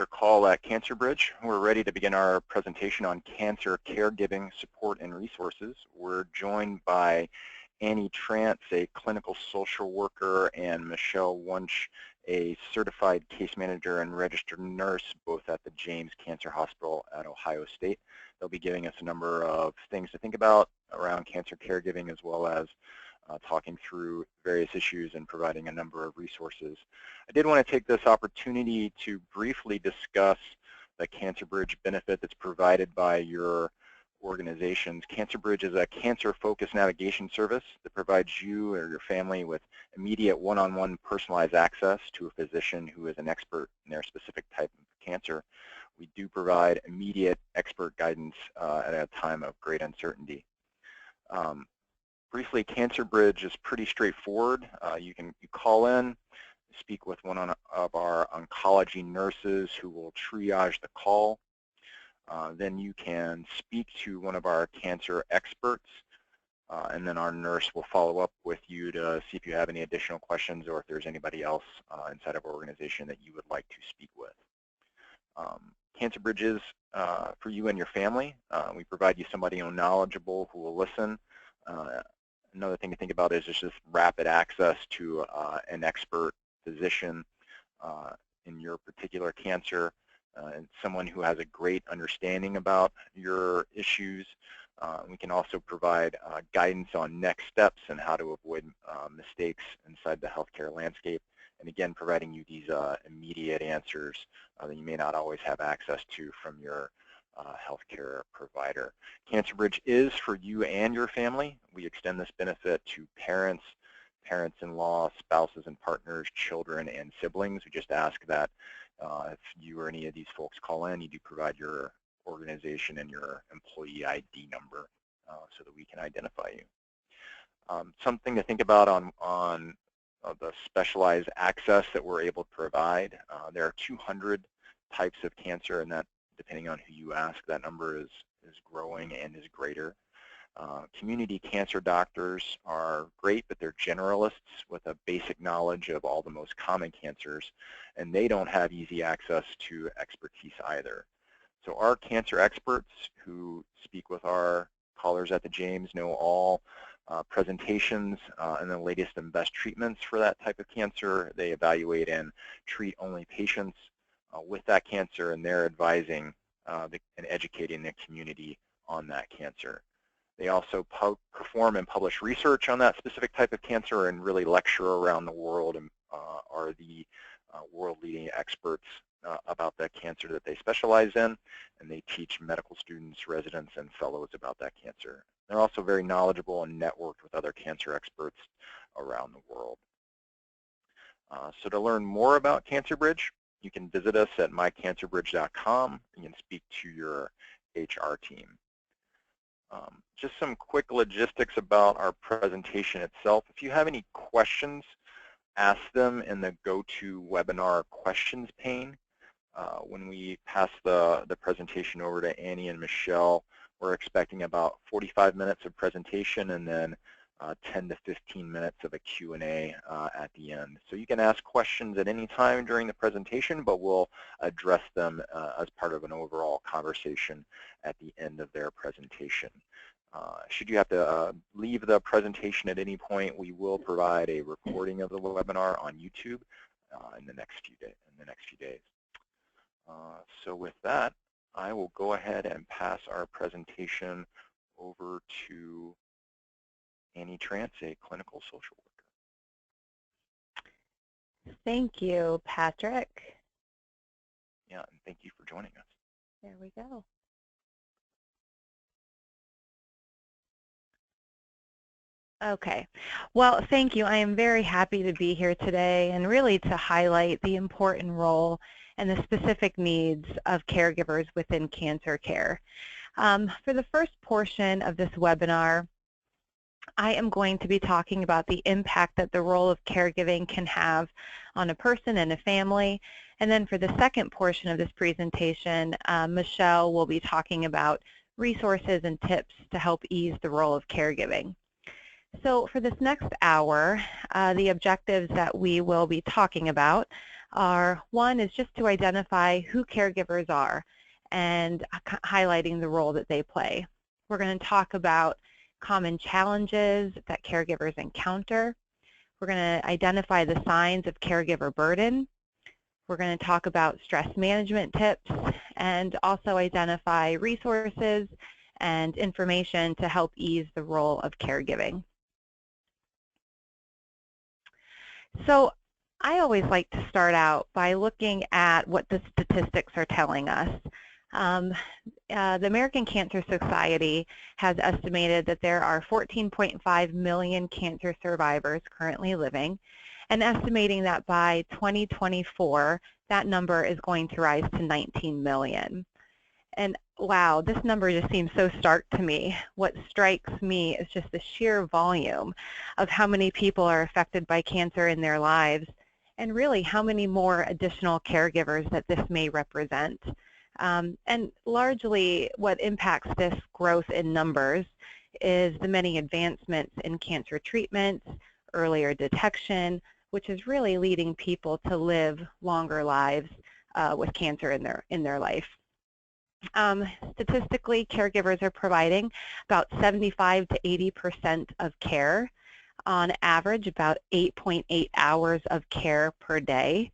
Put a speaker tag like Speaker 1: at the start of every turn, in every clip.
Speaker 1: call at CancerBridge. We're ready to begin our presentation on cancer caregiving support and resources. We're joined by Annie Trance, a clinical social worker, and Michelle Wunsch, a certified case manager and registered nurse, both at the James Cancer Hospital at Ohio State. They'll be giving us a number of things to think about around cancer caregiving, as well as talking through various issues and providing a number of resources. I did want to take this opportunity to briefly discuss the CancerBridge benefit that's provided by your organizations. CancerBridge is a cancer-focused navigation service that provides you or your family with immediate one-on-one personalized access to a physician who is an expert in their specific type of cancer. We do provide immediate expert guidance at a time of great uncertainty. Briefly, CancerBridge is pretty straightforward. You call in, speak with one of our oncology nurses who will triage the call. Then you can speak to one of our cancer experts, and then our nurse will follow up with you to see if you have any additional questions or if there's anybody else inside of our organization that you would like to speak with. CancerBridge is for you and your family. We provide you somebody knowledgeable who will listen. Another thing to think about is just rapid access to an expert physician in your particular cancer, and someone who has a great understanding about your issues. We can also provide guidance on next steps and how to avoid mistakes inside the healthcare landscape. And again, providing you these immediate answers that you may not always have access to from your healthcare provider. CancerBridge is for you and your family. We extend this benefit to parents, parents-in-law, spouses and partners, children, and siblings. We just ask that if you or any of these folks call in, you do provide your organization and your employee ID number so that we can identify you. Something to think about on the specialized access that we're able to provide. There are 200 types of cancer, and that, depending on who you ask, that number is growing and is greater. Community cancer doctors are great, but they're generalists with a basic knowledge of all the most common cancers, and they don't have easy access to expertise either. So our cancer experts who speak with our callers at the James know all presentations and the latest and best treatments for that type of cancer. They evaluate and treat only patients with that cancer, and they're advising and educating the community on that cancer. They also perform and publish research on that specific type of cancer and really lecture around the world and are the world-leading experts about that cancer that they specialize in, and they teach medical students, residents, and fellows about that cancer. They're also very knowledgeable and networked with other cancer experts around the world. So to learn more about CancerBridge, you can visit us at mycancerbridge.com. You can speak to your HR team. Just some quick logistics about our presentation itself. If you have any questions, ask them in the GoToWebinar questions pane. When we pass the presentation over to Annie and Michelle, we're expecting about 45 minutes of presentation and then 10 to 15 minutes of a Q&A at the end. So you can ask questions at any time during the presentation, but we'll address them as part of an overall conversation at the end of their presentation. Should you have to leave the presentation at any point, we will provide a recording of the webinar on YouTube in the next few days. So with that, I will go ahead and pass our presentation over to Annie Trance, a clinical social worker.
Speaker 2: Thank you, Patrick.
Speaker 1: Yeah, and thank you for joining us.
Speaker 2: There we go. Okay, well, thank you. I am very happy to be here today and really to highlight the important role and the specific needs of caregivers within cancer care. For the first portion of this webinar, I am going to be talking about the impact that the role of caregiving can have on a person and a family. And then for the second portion of this presentation, Michelle will be talking about resources and tips to help ease the role of caregiving. So for this next hour, the objectives that we will be talking about are, one is just to identify who caregivers are and highlighting the role that they play. We're going to talk about common challenges that caregivers encounter. We're going to identify the signs of caregiver burden. We're going to talk about stress management tips and also identify resources and information to help ease the role of caregiving. So I always like to start out by looking at what the statistics are telling us. The American Cancer Society has estimated that there are 14.5 million cancer survivors currently living, and estimating that by 2024, that number is going to rise to 19 million. And wow, this number just seems so stark to me. What strikes me is just the sheer volume of how many people are affected by cancer in their lives, and really how many more additional caregivers that this may represent. And largely what impacts this growth in numbers is the many advancements in cancer treatments, earlier detection, which is really leading people to live longer lives with cancer in their life. Statistically, caregivers are providing about 75 to 80% of care, on average about 8.8 hours of care per day,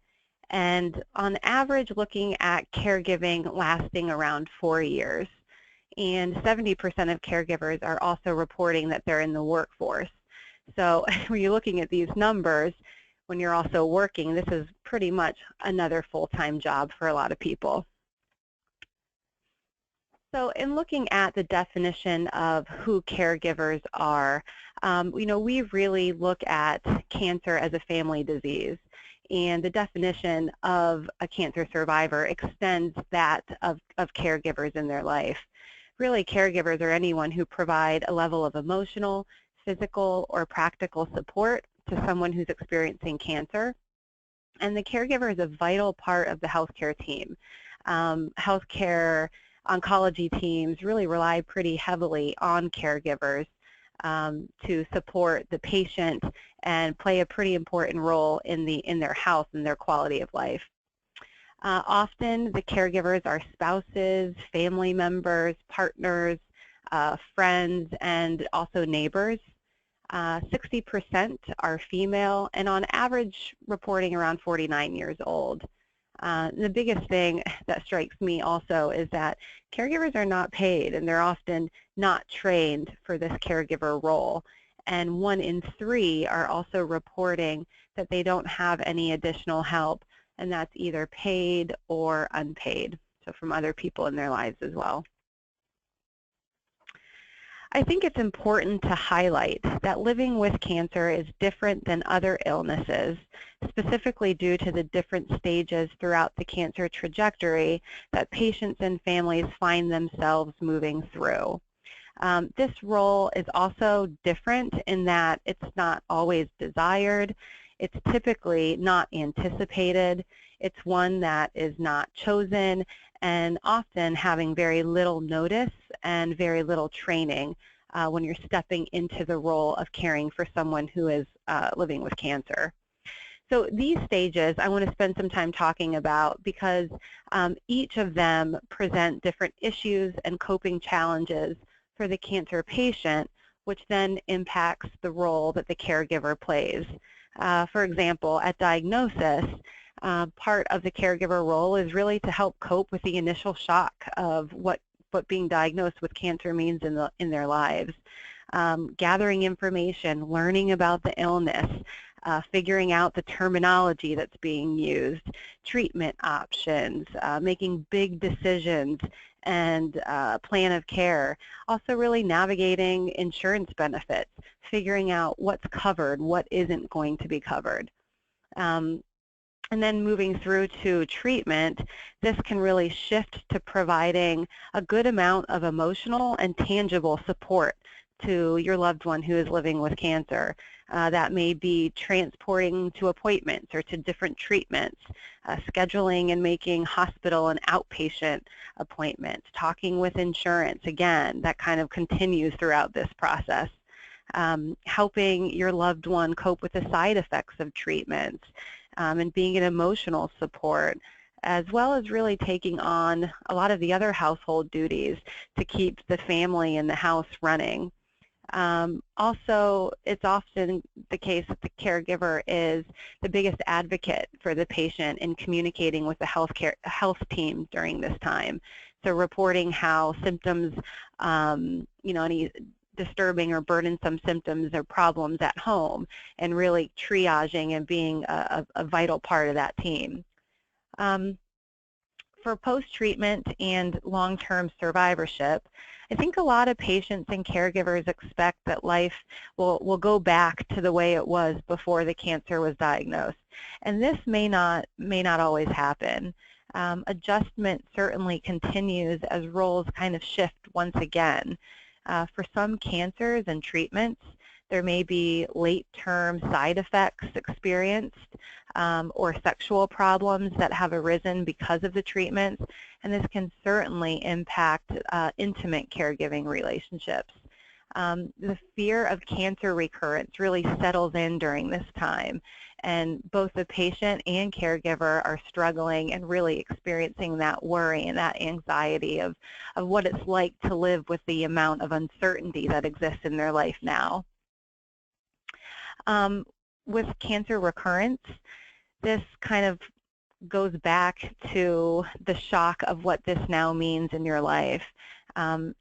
Speaker 2: and on average looking at caregiving lasting around 4 years. And 70% of caregivers are also reporting that they're in the workforce. So when you're looking at these numbers, when you're also working, this is pretty much another full-time job for a lot of people. So in looking at the definition of who caregivers are, we really look at cancer as a family disease. And the definition of a cancer survivor extends that of caregivers in their life. Really, caregivers are anyone who provide a level of emotional, physical, or practical support to someone who's experiencing cancer. And the caregiver is a vital part of the healthcare team. Healthcare oncology teams really rely pretty heavily on caregivers to support the patient and play a pretty important role in their health and their quality of life. Often the caregivers are spouses, family members, partners, friends, and also neighbors. 60% are female, and on average reporting around 49 years old. The biggest thing that strikes me also is that caregivers are not paid, and they're often not trained for this caregiver role. And 1 in 3 are also reporting that they don't have any additional help, and that's either paid or unpaid, so from other people in their lives as well. I think it's important to highlight that living with cancer is different than other illnesses, specifically due to the different stages throughout the cancer trajectory that patients and families find themselves moving through. This role is also different in that it's not always desired, it's typically not anticipated, it's one that is not chosen, and often having very little notice and very little training when you're stepping into the role of caring for someone who is living with cancer. So these stages I want to spend some time talking about because each of them present different issues and coping challenges for the cancer patient, which then impacts the role that the caregiver plays. For example, at diagnosis, part of the caregiver role is really to help cope with the initial shock of what being diagnosed with cancer means in their lives. Gathering information, learning about the illness, figuring out the terminology that's being used, treatment options, making big decisions, and plan of care. Also really navigating insurance benefits, figuring out what's covered, what isn't going to be covered. And then moving through to treatment, this can really shift to providing a good amount of emotional and tangible support to your loved one who is living with cancer. That may be transporting to appointments or to different treatments, scheduling and making hospital and outpatient appointments, talking with insurance. Again, that kind of continues throughout this process. Helping your loved one cope with the side effects of treatments, and being an emotional support, as well as really taking on a lot of the other household duties to keep the family and the house running. Also, it's often the case that the caregiver is the biggest advocate for the patient in communicating with the health team during this time. So reporting how symptoms, any disturbing or burdensome symptoms or problems at home, and really triaging and being a vital part of that team. For post-treatment and long-term survivorship, I think a lot of patients and caregivers expect that life will go back to the way it was before the cancer was diagnosed, and this may not always happen. Adjustment certainly continues as roles kind of shift once again. For some cancers and treatments, there may be late-term side effects experienced or sexual problems that have arisen because of the treatments, and this can certainly impact intimate caregiving relationships. The fear of cancer recurrence really settles in during this time, and both the patient and caregiver are struggling and really experiencing that worry and that anxiety of what it's like to live with the amount of uncertainty that exists in their life now. With cancer recurrence, this kind of goes back to the shock of what this now means in your life.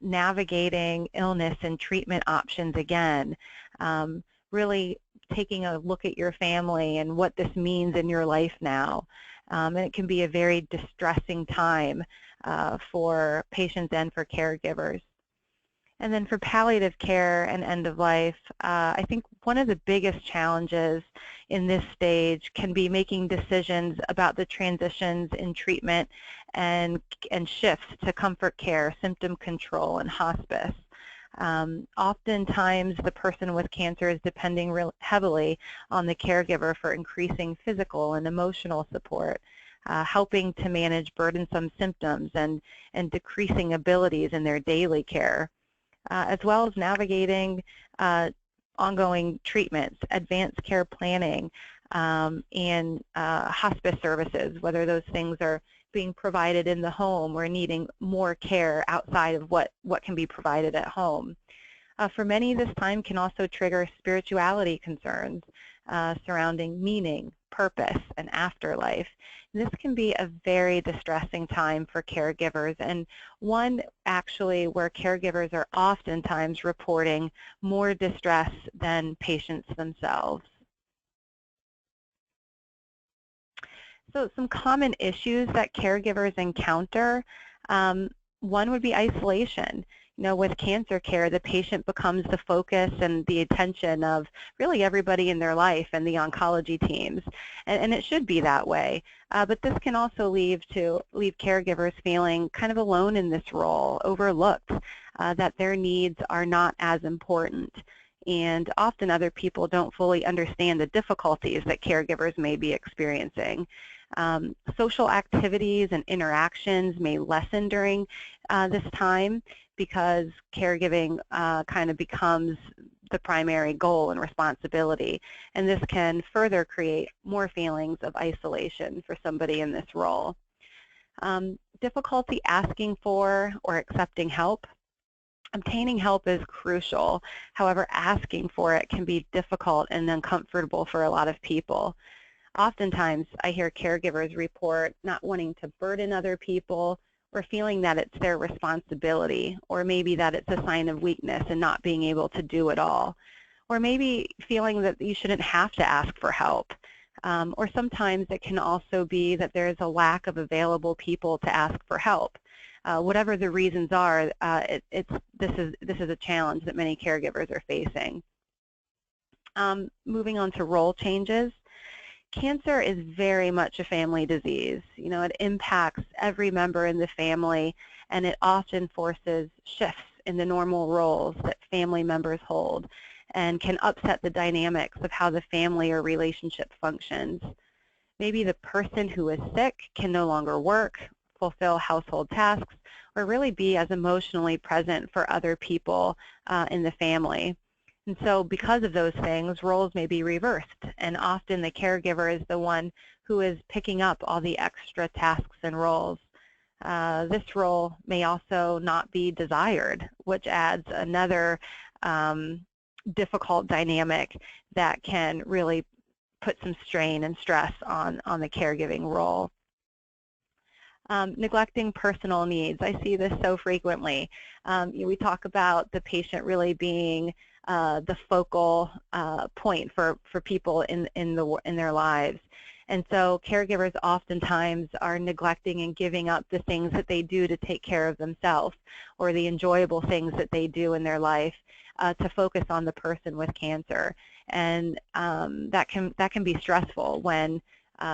Speaker 2: Navigating illness and treatment options again, really taking a look at your family and what this means in your life now. And it can be a very distressing time for patients and for caregivers. And then for palliative care and end of life, I think one of the biggest challenges in this stage can be making decisions about the transitions in treatment and shifts to comfort care, symptom control, and hospice. Oftentimes, the person with cancer is depending heavily on the caregiver for increasing physical and emotional support, helping to manage burdensome symptoms and decreasing abilities in their daily care, as well as navigating ongoing treatments, advanced care planning, and hospice services, whether those things are being provided in the home or needing more care outside of what can be provided at home. For many, this time can also trigger spirituality concerns surrounding meaning, purpose, and afterlife. And this can be a very distressing time for caregivers, and one actually where caregivers are oftentimes reporting more distress than patients themselves. So some common issues that caregivers encounter, one would be isolation. With cancer care, the patient becomes the focus and the attention of really everybody in their life and the oncology teams, and it should be that way. But this can also leave caregivers feeling kind of alone in this role, overlooked, that their needs are not as important. And often other people don't fully understand the difficulties that caregivers may be experiencing. Social activities and interactions may lessen during this time because caregiving kind of becomes the primary goal and responsibility. And this can further create more feelings of isolation for somebody in this role. Difficulty asking for or accepting help. Obtaining help is crucial. However, asking for it can be difficult and uncomfortable for a lot of people. Oftentimes, I hear caregivers report not wanting to burden other people or feeling that it's their responsibility, or maybe that it's a sign of weakness and not being able to do it all, or maybe feeling that you shouldn't have to ask for help. Or sometimes it can also be that there's a lack of available people to ask for help. Whatever the reasons are, this is a challenge that many caregivers are facing. Moving on to role changes. Cancer is very much a family disease. It impacts every member in the family, and it often forces shifts in the normal roles that family members hold and can upset the dynamics of how the family or relationship functions. Maybe the person who is sick can no longer work, fulfill household tasks, or really be as emotionally present for other people in the family. And so because of those things, roles may be reversed, and often the caregiver is the one who is picking up all the extra tasks and roles. This role may also not be desired, which adds another difficult dynamic that can really put some strain and stress on the caregiving role. Neglecting personal needs. I see this so frequently. We talk about the patient really being the focal point for people in their lives. And so caregivers oftentimes are neglecting and giving up the things that they do to take care of themselves, or the enjoyable things that they do in their life to focus on the person with cancer. And that can be stressful when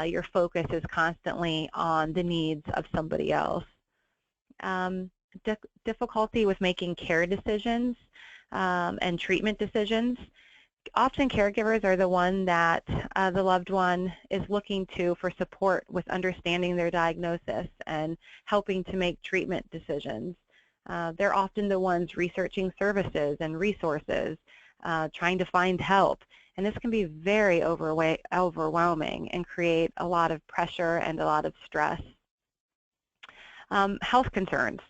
Speaker 2: your focus is constantly on the needs of somebody else. Difficulty with making care decisions and treatment decisions. Often caregivers are the one that the loved one is looking to for support with understanding their diagnosis and helping to make treatment decisions. They're often the ones researching services and resources, trying to find help. And this can be very overwhelming and create a lot of pressure and a lot of stress. Health concerns.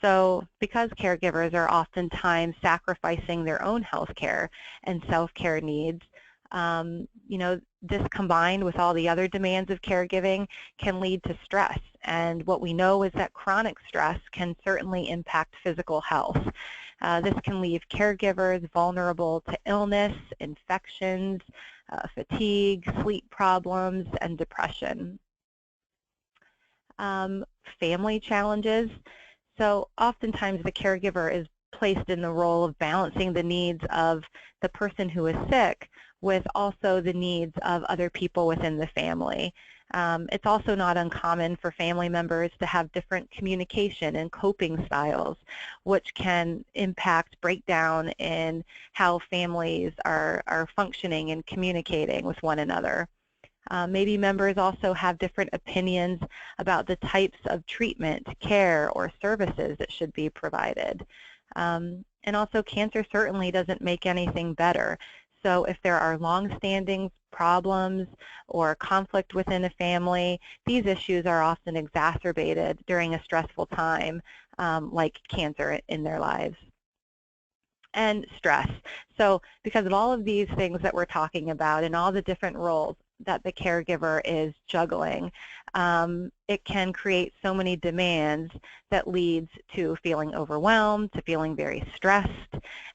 Speaker 2: So because caregivers are oftentimes sacrificing their own health care and self-care needs, this combined with all the other demands of caregiving can lead to stress. And what we know is that chronic stress can certainly impact physical health. This can leave caregivers vulnerable to illness, infections, fatigue, sleep problems, and depression. Family challenges. So oftentimes the caregiver is placed in the role of balancing the needs of the person who is sick with also the needs of other people within the family. It's also not uncommon for family members to have different communication and coping styles, which can impact breakdown in how families are functioning and communicating with one another. Maybe members also have different opinions about the types of treatment, care, or services that should be provided. And also, cancer certainly doesn't make anything better. So if there are long-standing problems or conflict within a family, these issues are often exacerbated during a stressful time, like cancer in their lives. And stress. So because of all of these things that we're talking about and all the different roles that the caregiver is juggling, it can create so many demands that leads to feeling overwhelmed, to feeling very stressed,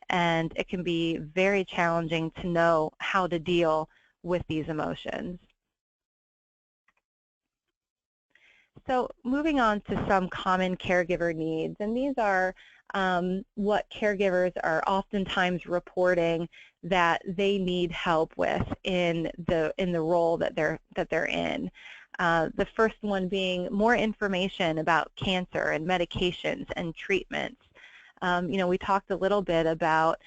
Speaker 2: and it can be very challenging to know how to deal with these emotions. So moving on to some common caregiver needs, and these are what caregivers are oftentimes reporting that they need help with in the role that they're in. The first one being more information about cancer and medications and treatments. We talked a little bit about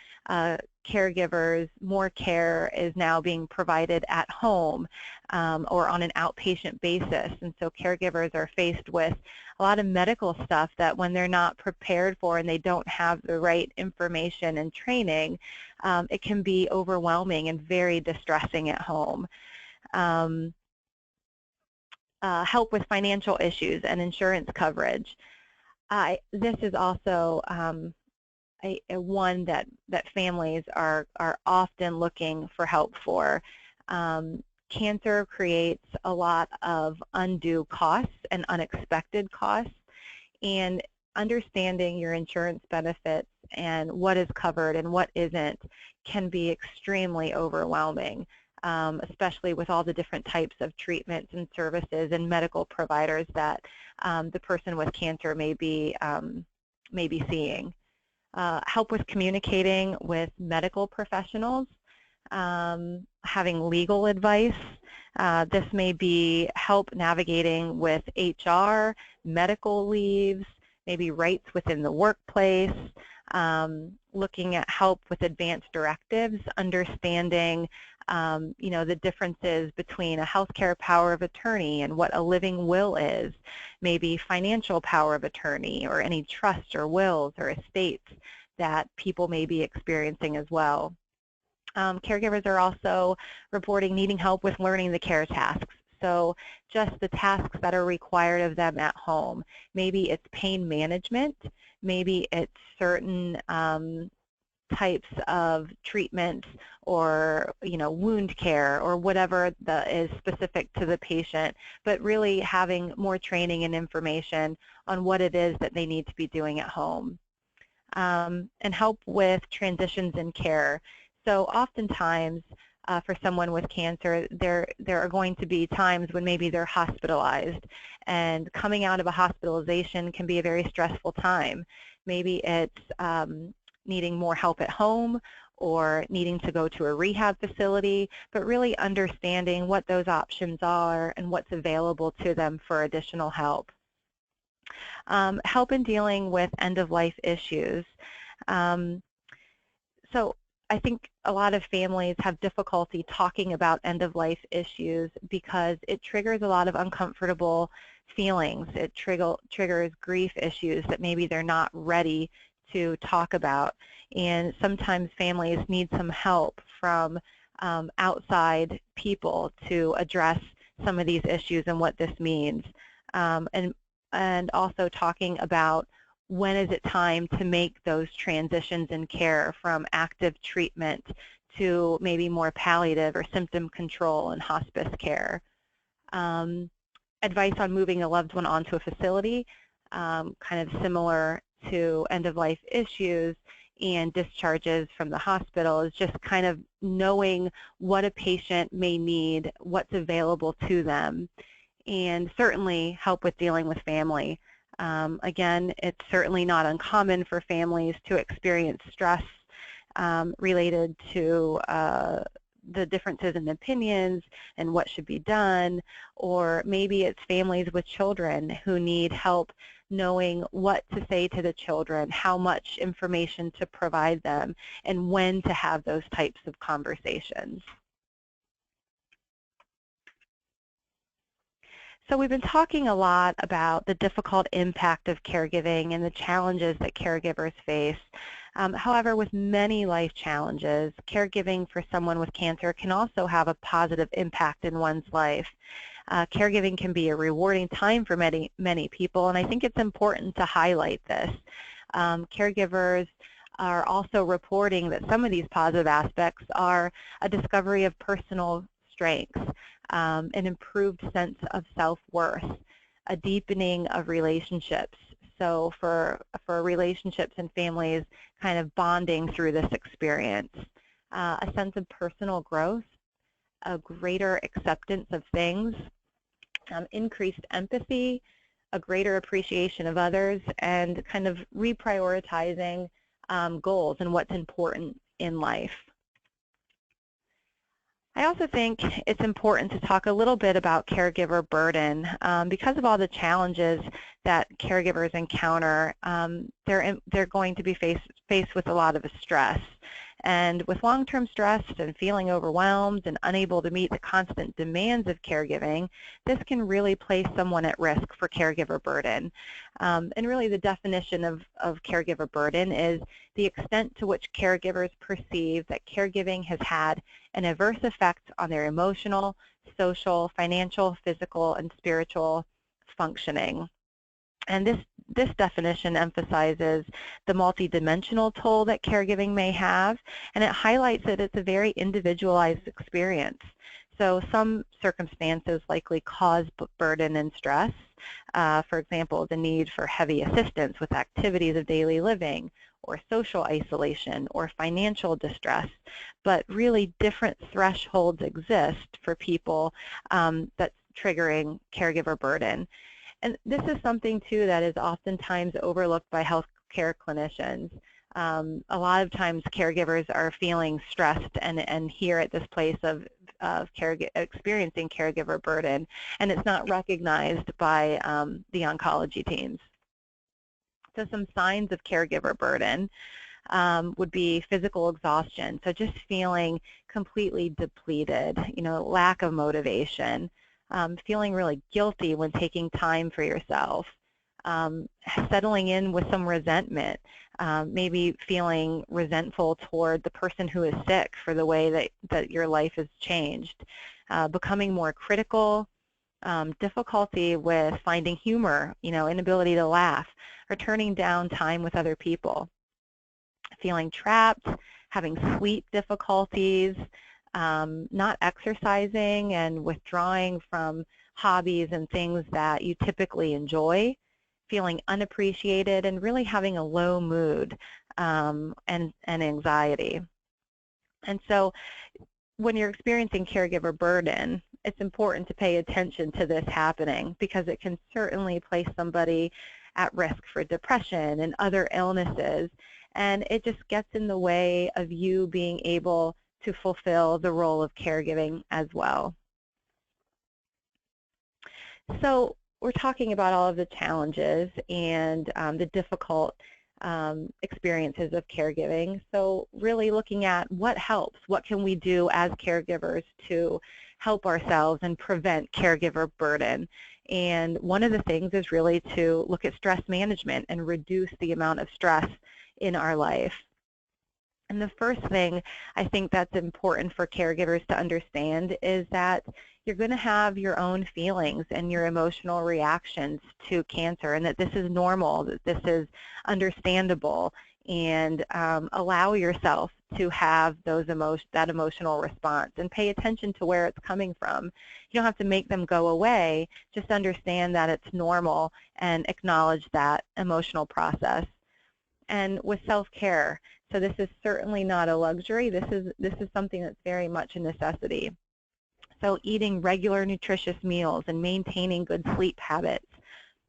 Speaker 2: caregivers. More care is now being provided at home or on an outpatient basis, and so caregivers are faced with a lot of medical stuff that when they're not prepared for and they don't have the right information and training, it can be overwhelming and very distressing at home. Help with financial issues and insurance coverage. This is also one that families are often looking for help for. Cancer creates a lot of undue costs and unexpected costs, and understanding your insurance benefits and what is covered and what isn't can be extremely overwhelming, especially with all the different types of treatments and services and medical providers that the person with cancer may be seeing. Help with communicating with medical professionals, having legal advice. This may be help navigating with HR, medical leaves, maybe rights within the workplace, looking at help with advanced directives, understanding the differences between a healthcare power of attorney and what a living will is, maybe financial power of attorney or any trusts or wills or estates that people may be experiencing as well. Caregivers are also reporting needing help with learning the care tasks. So just the tasks that are required of them at home. Maybe it's pain management, maybe it's certain types of treatments or wound care or whatever is specific to the patient, but really having more training and information on what it is that they need to be doing at home. And help with transitions in care. So oftentimes for someone with cancer, there are going to be times when maybe they're hospitalized, and coming out of a hospitalization can be a very stressful time. Maybe it's needing more help at home or needing to go to a rehab facility, but really understanding what those options are and what's available to them for additional help. Help in dealing with end-of-life issues. So I think a lot of families have difficulty talking about end-of-life issues because it triggers a lot of uncomfortable feelings. It triggers grief issues that maybe they're not ready to talk about. And sometimes families need some help from outside people to address some of these issues and what this means. And also talking about when is it time to make those transitions in care from active treatment to maybe more palliative or symptom control and hospice care. Advice on moving a loved one onto a facility, kind of similar to end-of-life issues and discharges from the hospital, is just kind of knowing what a patient may need, what's available to them, and certainly help with dealing with family. Again, it's certainly not uncommon for families to experience stress related to the differences in opinions and what should be done, or maybe it's families with children who need help knowing what to say to the children, how much information to provide them, and when to have those types of conversations. So we've been talking a lot about the difficult impact of caregiving and the challenges that caregivers face. However, with many life challenges, caregiving for someone with cancer can also have a positive impact in one's life. Caregiving can be a rewarding time for many people, and I think it's important to highlight this. Caregivers are also reporting that some of these positive aspects are a discovery of personal strengths, an improved sense of self-worth, a deepening of relationships. So for relationships and families kind of bonding through this experience, a sense of personal growth, a greater acceptance of things, increased empathy, a greater appreciation of others, and kind of reprioritizing goals and what's important in life. I also think it's important to talk a little bit about caregiver burden. Because of all the challenges that caregivers encounter, they're going to be faced with a lot of stress. And with long-term stress and feeling overwhelmed and unable to meet the constant demands of caregiving, this can really place someone at risk for caregiver burden. And really the definition of caregiver burden is the extent to which caregivers perceive that caregiving has had an adverse effect on their emotional, social, financial, physical, and spiritual functioning. And this definition emphasizes the multidimensional toll that caregiving may have, and it highlights that it's a very individualized experience. So some circumstances likely cause burden and stress. For example, the need for heavy assistance with activities of daily living, or social isolation, or financial distress. But really different thresholds exist for people that's triggering caregiver burden. And this is something, too, that is oftentimes overlooked by healthcare clinicians. A lot of times caregivers are feeling stressed and here at this place of experiencing caregiver burden, and it's not recognized by the oncology teams. So some signs of caregiver burden would be physical exhaustion, so just feeling completely depleted, lack of motivation, feeling really guilty when taking time for yourself, settling in with some resentment, maybe feeling resentful toward the person who is sick for the way that your life has changed, becoming more critical, difficulty with finding humor, inability to laugh, or turning down time with other people, feeling trapped, having sleep difficulties, not exercising and withdrawing from hobbies and things that you typically enjoy, feeling unappreciated, and really having a low mood and anxiety. And so when you're experiencing caregiver burden, it's important to pay attention to this happening because it can certainly place somebody at risk for depression and other illnesses, and it just gets in the way of you being able to fulfill the role of caregiving as well. So we're talking about all of the challenges and the difficult experiences of caregiving. So really looking at what helps, what can we do as caregivers to help ourselves and prevent caregiver burden. And one of the things is really to look at stress management and reduce the amount of stress in our life. And the first thing I think that's important for caregivers to understand is that you're going to have your own feelings and your emotional reactions to cancer, and that this is normal, that this is understandable, and allow yourself to have that emotional response and pay attention to where it's coming from. You don't have to make them go away, just understand that it's normal and acknowledge that emotional process. And with self-care, so this is certainly not a luxury, this is something that's very much a necessity. So eating regular nutritious meals and maintaining good sleep habits,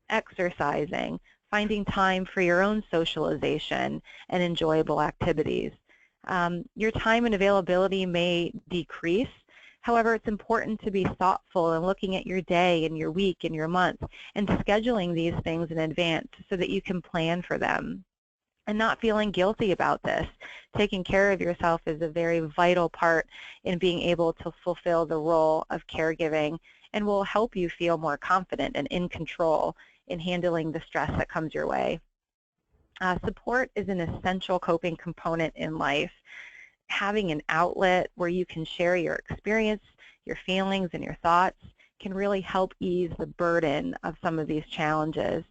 Speaker 2: exercising, finding time for your own socialization and enjoyable activities. Your time and availability may decrease. However, it's important to be thoughtful in looking at your day and your week and your month and scheduling these things in advance so that you can plan for them. And not feeling guilty about this. Taking care of yourself is a very vital part in being able to fulfill the role of caregiving and will help you feel more confident and in control in handling the stress that comes your way. Support is an essential coping component in life. Having an outlet where you can share your experience, your feelings, and your thoughts can really help ease the burden of some of these challenges.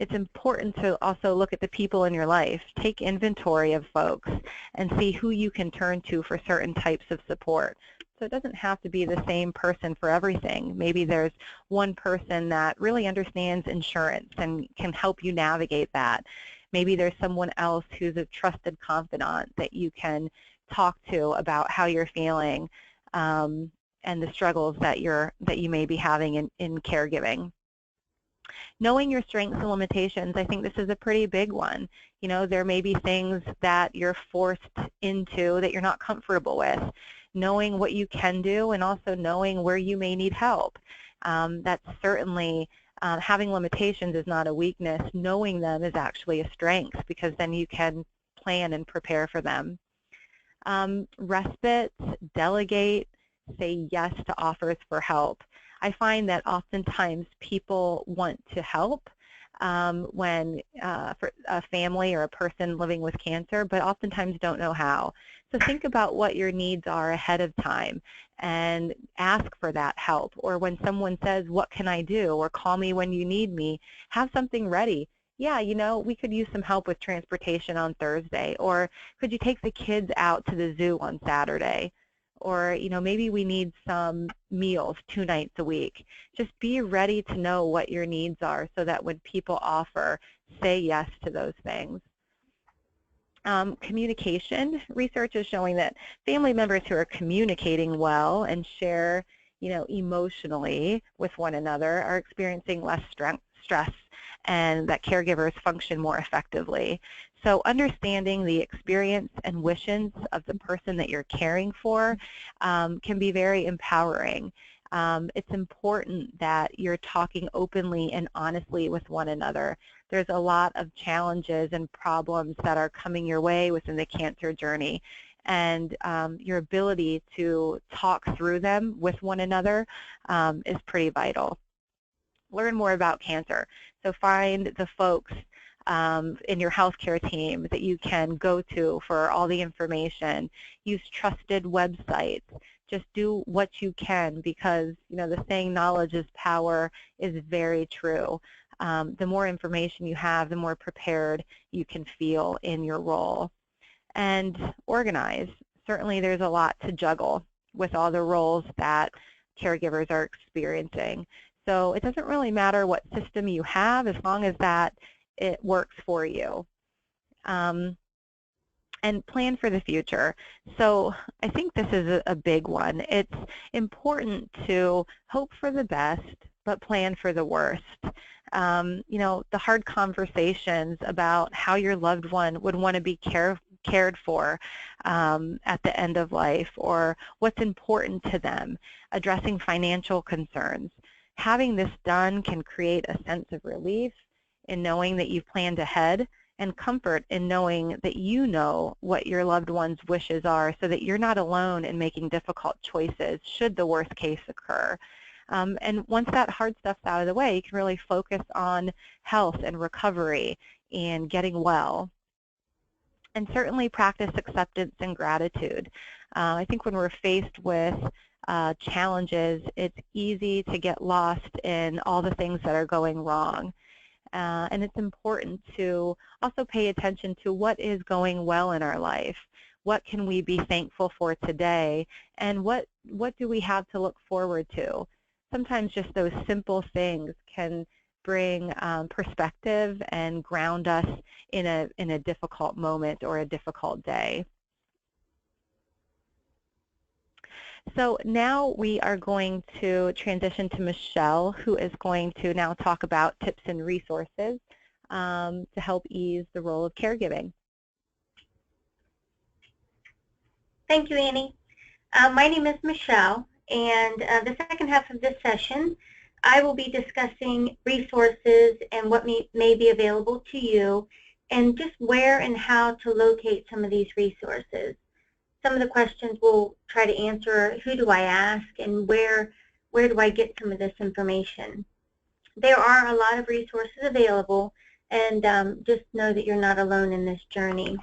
Speaker 2: It's important to also look at the people in your life. Take inventory of folks and see who you can turn to for certain types of support. So it doesn't have to be the same person for everything. Maybe there's one person that really understands insurance and can help you navigate that. Maybe there's someone else who's a trusted confidant that you can talk to about how you're feeling and the struggles that you may be having in caregiving. Knowing your strengths and limitations, I think this is a pretty big one. There may be things that you're forced into that you're not comfortable with. Knowing what you can do and also knowing where you may need help. That's certainly, having limitations is not a weakness. Knowing them is actually a strength because then you can plan and prepare for them. Respite, delegate, say yes to offers for help. I find that oftentimes people want to help when for a family or a person living with cancer, but oftentimes don't know how. So think about what your needs are ahead of time and ask for that help. Or when someone says, what can I do? Or call me when you need me, have something ready. Yeah, we could use some help with transportation on Thursday. Or could you take the kids out to the zoo on Saturday? Or, maybe we need some meals 2 nights a week. Just be ready to know what your needs are so that when people offer, say yes to those things. Communication. Research is showing that family members who are communicating well and share, emotionally with one another are experiencing less stress and that caregivers function more effectively. So understanding the experience and wishes of the person that you're caring for can be very empowering. It's important that you're talking openly and honestly with one another. There's a lot of challenges and problems that are coming your way within the cancer journey, and your ability to talk through them with one another is pretty vital. learn more about cancer. So find the folks in your healthcare team that you can go to for all the information. Use trusted websites. Just do what you can, because the saying knowledge is power is very true. The more information you have, the more prepared you can feel in your role. And organize. Certainly there's a lot to juggle with all the roles that caregivers are experiencing. So it doesn't really matter what system you have as long as that it works for you. And plan for the future. So I think this is a big one. It's important to hope for the best, but plan for the worst. The hard conversations about how your loved one would want to be cared for at the end of life, or what's important to them, addressing financial concerns. Having this done can create a sense of relief in knowing that you've planned ahead, and comfort in knowing that you know what your loved one's wishes are, so that you're not alone in making difficult choices should the worst case occur. And once that hard stuff's out of the way, you can really focus on health and recovery and getting well. And certainly practice acceptance and gratitude. I think when we're faced with challenges, it's easy to get lost in all the things that are going wrong. And it's important to also pay attention to what is going well in our life. What can we be thankful for today, and what do we have to look forward to? Sometimes just those simple things can bring perspective and ground us in a difficult moment or a difficult day. So now we are going to transition to Michelle, who is going to now talk about tips and resources to help ease the role of caregiving.
Speaker 3: Thank you, Annie. My name is Michelle, and the second half of this session, I will be discussing resources and what may be available to you, and just where and how to locate some of these resources. Some of the questions we'll try to answer: who do I ask, and where do I get some of this information? There are a lot of resources available, and just know that you're not alone in this journey.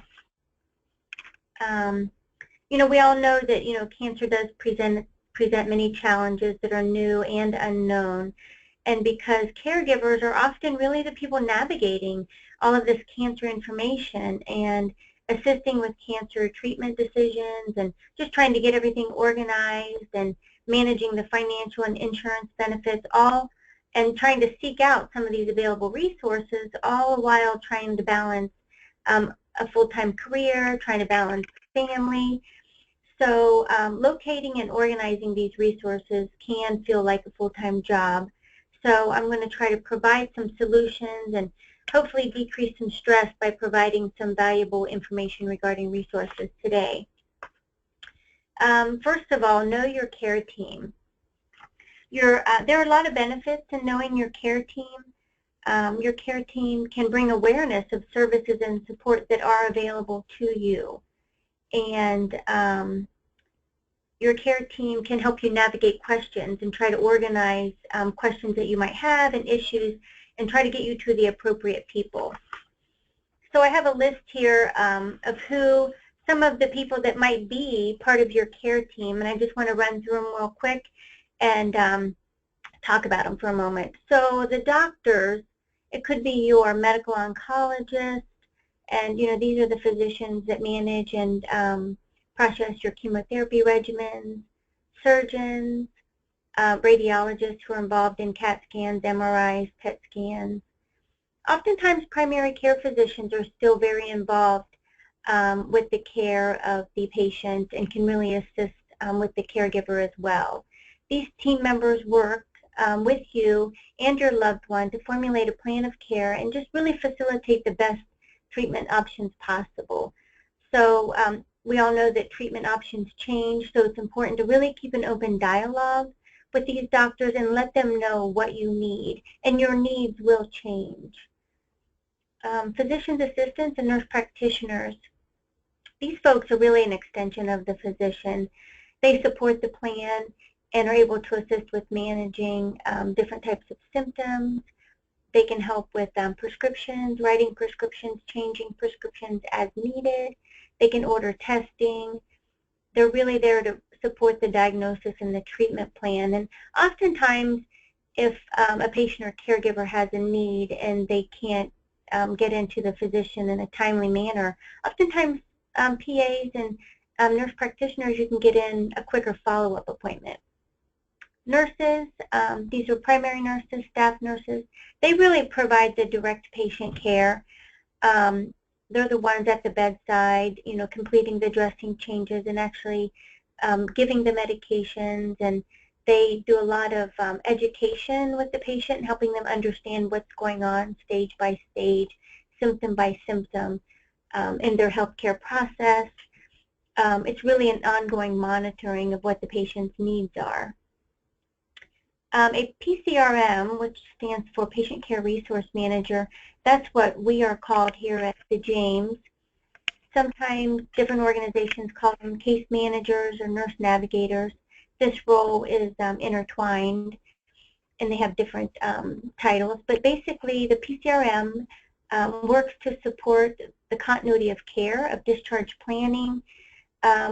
Speaker 3: We all know that cancer does present many challenges that are new and unknown, and because caregivers are often really the people navigating all of this cancer information and assisting with cancer treatment decisions, and just trying to get everything organized and managing the financial and insurance benefits, all, and trying to seek out some of these available resources, all while trying to balance a full-time career, trying to balance family. So locating and organizing these resources can feel like a full-time job. So I'm going to try to provide some solutions and hopefully decrease some stress by providing some valuable information regarding resources today. First of all, know your care team. There are a lot of benefits in knowing your care team. Your care team can bring awareness of services and support that are available to you. And your care team can help you navigate questions and try to organize questions that you might have and issues, and try to get you to the appropriate people. So I have a list here of some of the people that might be part of your care team, and I just want to run through them real quick and talk about them for a moment. So the doctors, it could be your medical oncologist, and these are the physicians that manage and process your chemotherapy regimens, surgeons, radiologists who are involved in CAT scans, MRIs, PET scans. Oftentimes primary care physicians are still very involved with the care of the patient and can really assist with the caregiver as well. These team members work with you and your loved one to formulate a plan of care and just really facilitate the best treatment options possible. So we all know that treatment options change, so it's important to really keep an open dialogue with these doctors and let them know what you need, and your needs will change. Physician's assistants and nurse practitioners, these folks are really an extension of the physician. They support the plan and are able to assist with managing different types of symptoms. They can help with prescriptions, writing prescriptions, changing prescriptions as needed. They can order testing. They're really there to support the diagnosis and the treatment plan. And oftentimes, if a patient or caregiver has a need and they can't get into the physician in a timely manner, oftentimes PAs and nurse practitioners, you can get in a quicker follow-up appointment. Nurses, these are primary nurses, staff nurses, they really provide the direct patient care. They're the ones at the bedside, you know, completing the dressing changes and actually giving the medications, and they do a lot of education with the patient, helping them understand what's going on stage by stage, symptom by symptom in their healthcare process. It's really an ongoing monitoring of what the patient's needs are. A PCRM, which stands for Patient Care Resource Manager, that's what we are called here at the James. Sometimes different organizations call them case managers or nurse navigators. This role is intertwined, and they have different titles. But basically, the PCRM works to support the continuity of care, of discharge planning.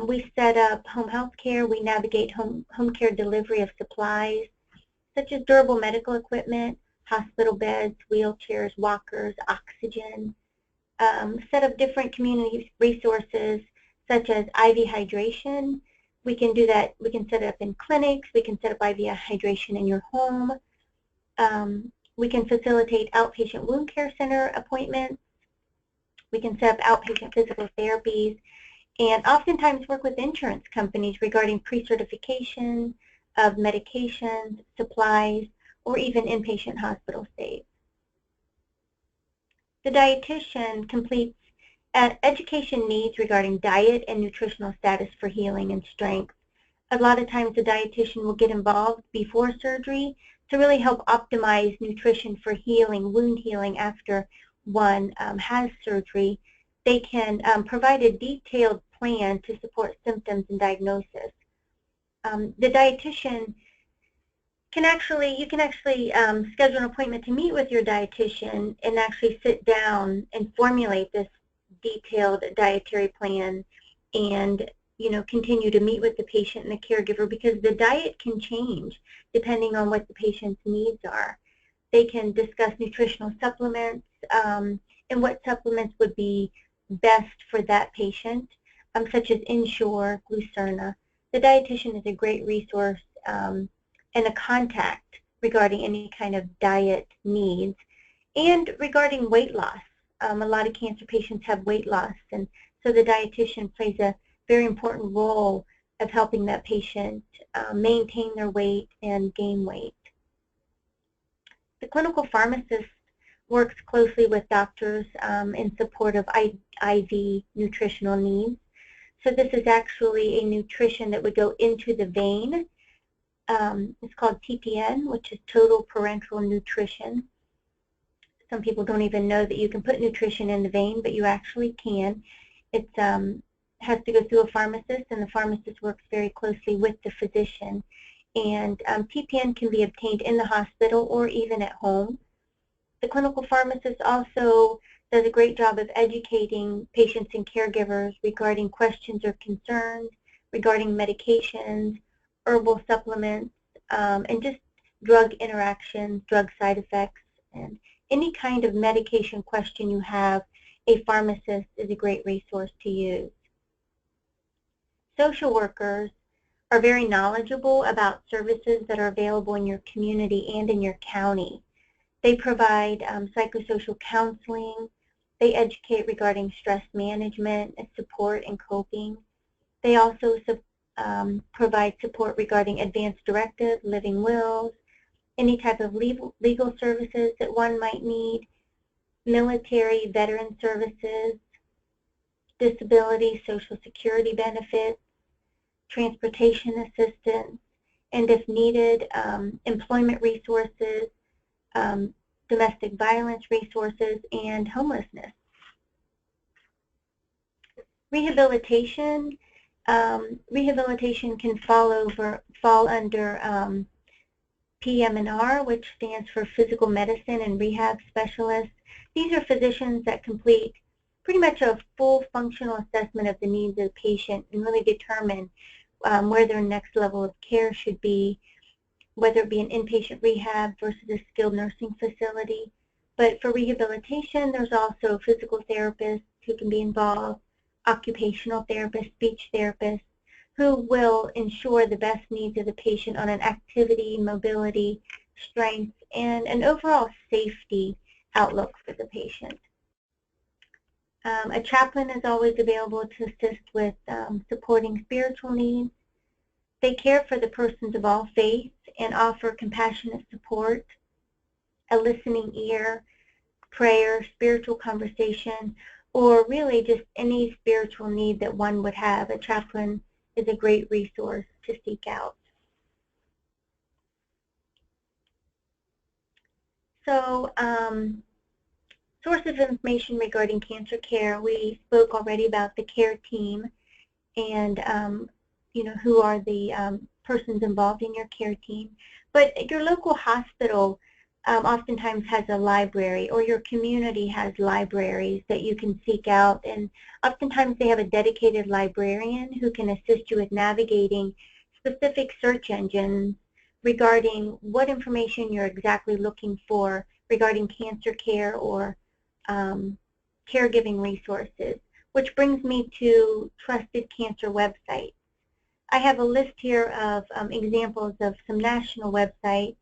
Speaker 3: We set up home health care. We navigate home care delivery of supplies, such as durable medical equipment, hospital beds, wheelchairs, walkers, oxygen. Set up different community resources, such as IV hydration. We can do that. We can set it up in clinics. We can set up IV hydration in your home. We can facilitate outpatient wound care center appointments. We can set up outpatient physical therapies, and oftentimes work with insurance companies regarding pre-certification of medications, supplies, or even inpatient hospital stays. The dietitian completes education needs regarding diet and nutritional status for healing and strength. A lot of times the dietitian will get involved before surgery to really help optimize nutrition for healing, wound healing after one has surgery. They can provide a detailed plan to support symptoms and diagnosis. The dietitian can actually, you can actually schedule an appointment to meet with your dietitian and actually sit down and formulate this detailed dietary plan, and continue to meet with the patient and the caregiver, because the diet can change depending on what the patient's needs are. They can discuss nutritional supplements and what supplements would be best for that patient, such as Ensure, Glucerna. The dietitian is a great resource and a contact regarding any kind of diet needs, and regarding weight loss. A lot of cancer patients have weight loss, and so the dietitian plays a very important role of helping that patient maintain their weight and gain weight. The clinical pharmacist works closely with doctors in support of IV nutritional needs. So this is actually a nutrition that would go into the vein. It's called TPN, which is total parenteral nutrition. Some people don't even know that you can put nutrition in the vein, but you actually can. It has to go through a pharmacist, and the pharmacist works very closely with the physician. And TPN can be obtained in the hospital or even at home. The clinical pharmacist also does a great job of educating patients and caregivers regarding questions or concerns regarding medications, herbal supplements, and just drug interactions, drug side effects, and any kind of medication question you have, a pharmacist is a great resource to use. Social workers are very knowledgeable about services that are available in your community and in your county. They provide psychosocial counseling. They educate regarding stress management and support and coping. They also provide support regarding advanced directives, living wills, any type of legal services that one might need, military, veteran services, disability, Social Security benefits, transportation assistance, and if needed, employment resources, domestic violence resources, and homelessness. Rehabilitation Rehabilitation can fall under PM&R, which stands for Physical Medicine and Rehab Specialists. These are physicians that complete pretty much a full functional assessment of the needs of the patient and really determine where their next level of care should be, whether it be an inpatient rehab versus a skilled nursing facility. But for rehabilitation, there's also physical therapists who can be involved, occupational therapists, speech therapists, who will ensure the best needs of the patient on an activity, mobility, strength, and an overall safety outlook for the patient. A chaplain is always available to assist with supporting spiritual needs. They care for the persons of all faiths and offer compassionate support, a listening ear, prayer, spiritual conversation, or really just any spiritual need that one would have. A chaplain is a great resource to seek out. So, source of information regarding cancer care, we spoke already about the care team and who are the persons involved in your care team. But your local hospital oftentimes has a library, or your community has libraries that you can seek out, and oftentimes they have a dedicated librarian who can assist you with navigating specific search engines regarding what information you're exactly looking for regarding cancer care or caregiving resources, which brings me to trusted cancer websites. I have a list here of examples of some national websites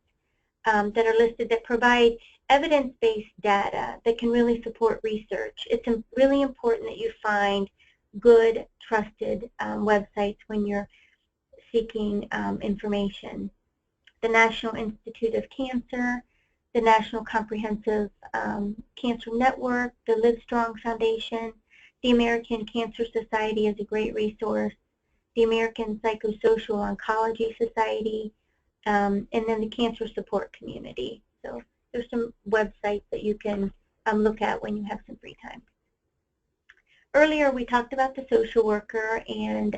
Speaker 3: that are listed that provide evidence-based data that can really support research. It's really important that you find good, trusted websites when you're seeking information. The National Institute of Cancer, the National Comprehensive Cancer Network, the Livestrong Foundation, the American Cancer Society is a great resource, the American Psychosocial Oncology Society, and then the Cancer Support Community. So there's some websites that you can look at when you have some free time. Earlier we talked about the social worker and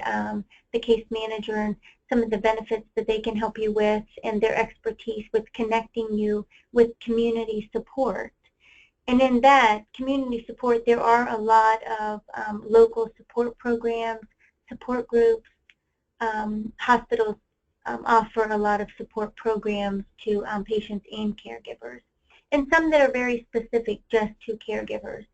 Speaker 3: the case manager and some of the benefits that they can help you with and their expertise with connecting you with community support. And in that community support, there are a lot of local support programs, support groups. Hospitals offer a lot of support programs to patients and caregivers, and some that are very specific just to caregivers.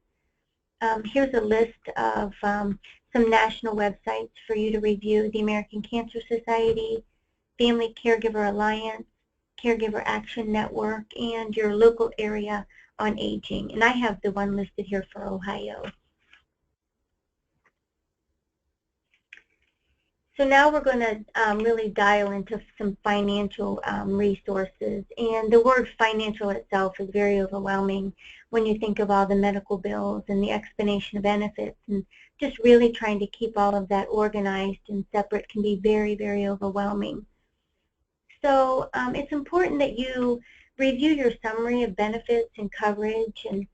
Speaker 3: Here's a list of some national websites for you to review: the American Cancer Society, Family Caregiver Alliance, Caregiver Action Network, and your local area on aging. And I have the one listed here for Ohio. So now we're going to really dial into some financial resources. And the word financial itself is very overwhelming when you think of all the medical bills and the explanation of benefits. And just really trying to keep all of that organized and separate can be very, very overwhelming. So it's important that you review your summary of benefits and coverage. And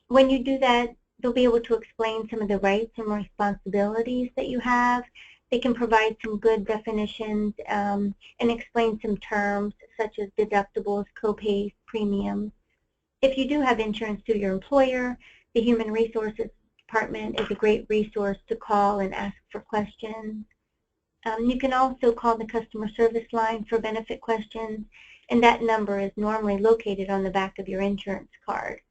Speaker 3: when you do that, they'll be able to explain some of the rights and responsibilities that you have. They can provide some good definitions and explain some terms such as deductibles, copays, premiums. If you do have insurance through your employer, the Human Resources Department is a great resource to call and ask for questions. You can also call the customer service line for benefit questions, and that number is normally located on the back of your insurance card.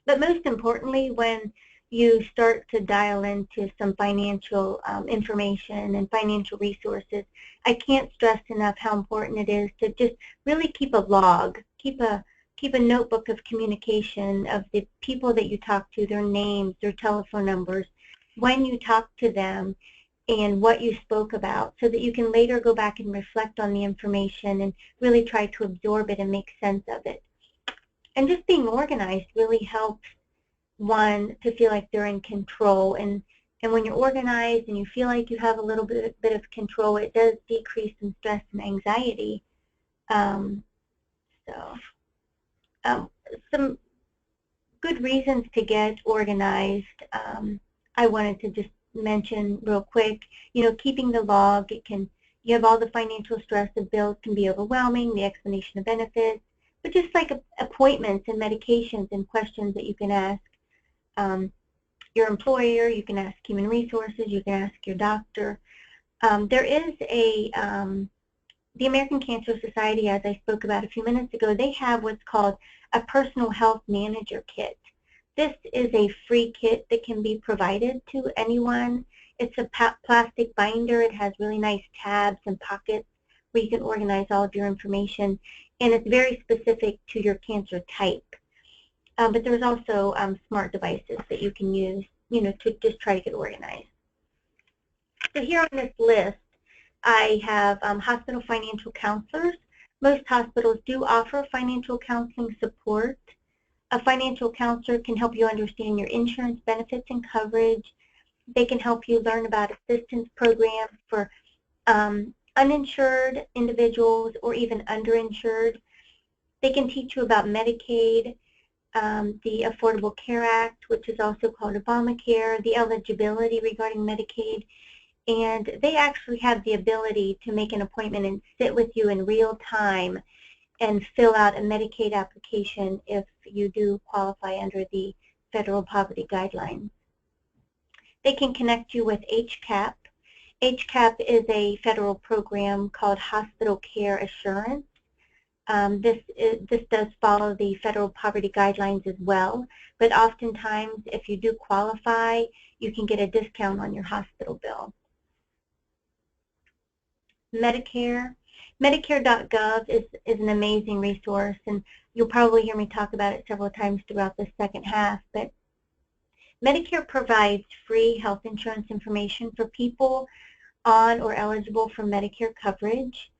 Speaker 3: But most importantly, when you start to dial into some financial information and financial resources, I can't stress enough how important it is to just really keep a log, keep a notebook of communication of the people that you talk to, their names, their telephone numbers, when you talk to them, and what you spoke about, so that you can later go back and reflect on the information and really try to absorb it and make sense of it. And just being organized really helps one to feel like they're in control, and when you're organized and you feel like you have a little bit of control, it does decrease some stress and anxiety. Some good reasons to get organized. I wanted to just mention real quick, keeping the log, you have all the financial stress of bills can be overwhelming, the explanation of benefits, but just like appointments and medications and questions that you can ask your employer, you can ask human resources, you can ask your doctor. There is the American Cancer Society, as I spoke about a few minutes ago, they have what's called a personal health manager kit. This is a free kit that can be provided to anyone. It's a plastic binder. It has really nice tabs and pockets where you can organize all of your information, and it's very specific to your cancer type. But there's also smart devices that you can use, to just try to get organized. So here on this list, I have hospital financial counselors. Most hospitals do offer financial counseling support. A financial counselor can help you understand your insurance benefits and coverage. They can help you learn about assistance programs for uninsured individuals or even underinsured. They can teach you about Medicaid, the Affordable Care Act, which is also called Obamacare, the eligibility regarding Medicaid, and they actually have the ability to make an appointment and sit with you in real time and fill out a Medicaid application if you do qualify under the federal poverty guidelines. They can connect you with HCAP. HCAP is a federal program called Hospital Care Assurance. This does follow the federal poverty guidelines as well, but oftentimes if you do qualify, you can get a discount on your hospital bill. Medicare. Medicare.gov is an amazing resource, and you'll probably hear me talk about it several times throughout the second half, but Medicare provides free health insurance information for people on or eligible for Medicare coverage,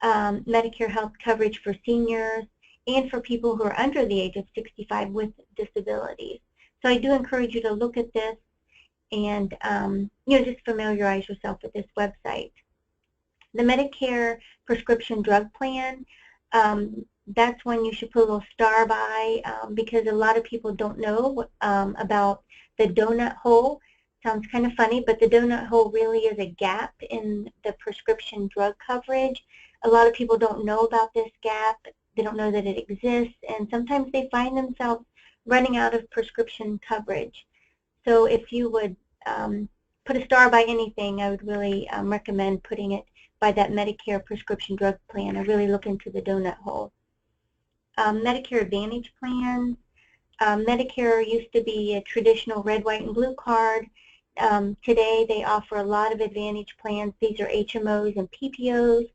Speaker 3: Medicare health coverage for seniors, and for people who are under the age of 65 with disabilities. So I do encourage you to look at this and just familiarize yourself with this website. The Medicare prescription drug plan, that's when you should put a little star by because a lot of people don't know about the donut hole. Sounds kind of funny, but the donut hole really is a gap in the prescription drug coverage. A lot of people don't know about this gap. They don't know that it exists, and sometimes they find themselves running out of prescription coverage. So if you would put a star by anything, I would really recommend putting it by that Medicare prescription drug plan. I really look into the donut hole. Medicare Advantage plans. Medicare used to be a traditional red, white, and blue card. Today they offer a lot of Advantage plans. These are HMOs and PPOs.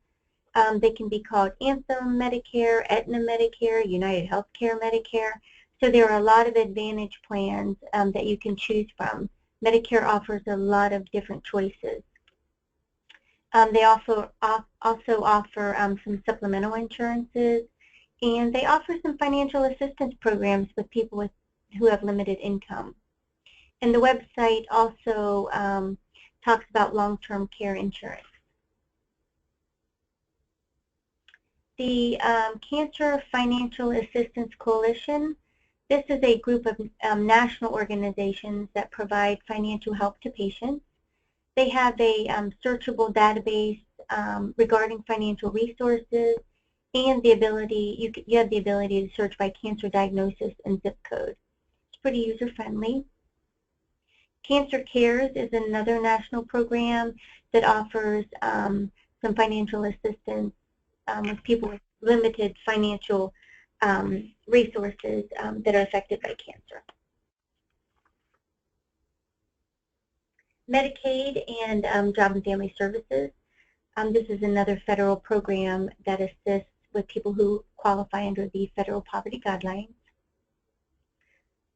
Speaker 3: They can be called Anthem Medicare, Aetna Medicare, United Healthcare Medicare. So there are a lot of Advantage plans that you can choose from. Medicare offers a lot of different choices. They also offer some supplemental insurances, and they offer some financial assistance programs with people who have limited income. And the website also talks about long-term care insurance. The Cancer Financial Assistance Coalition, this is a group of national organizations that provide financial help to patients. They have a searchable database regarding financial resources, and the ability, you have the ability to search by cancer diagnosis and zip code. It's pretty user-friendly. Cancer Cares is another national program that offers some financial assistance with people with limited financial resources that are affected by cancer. Medicaid and Job and Family Services. This is another federal program that assists with people who qualify under the federal poverty guidelines.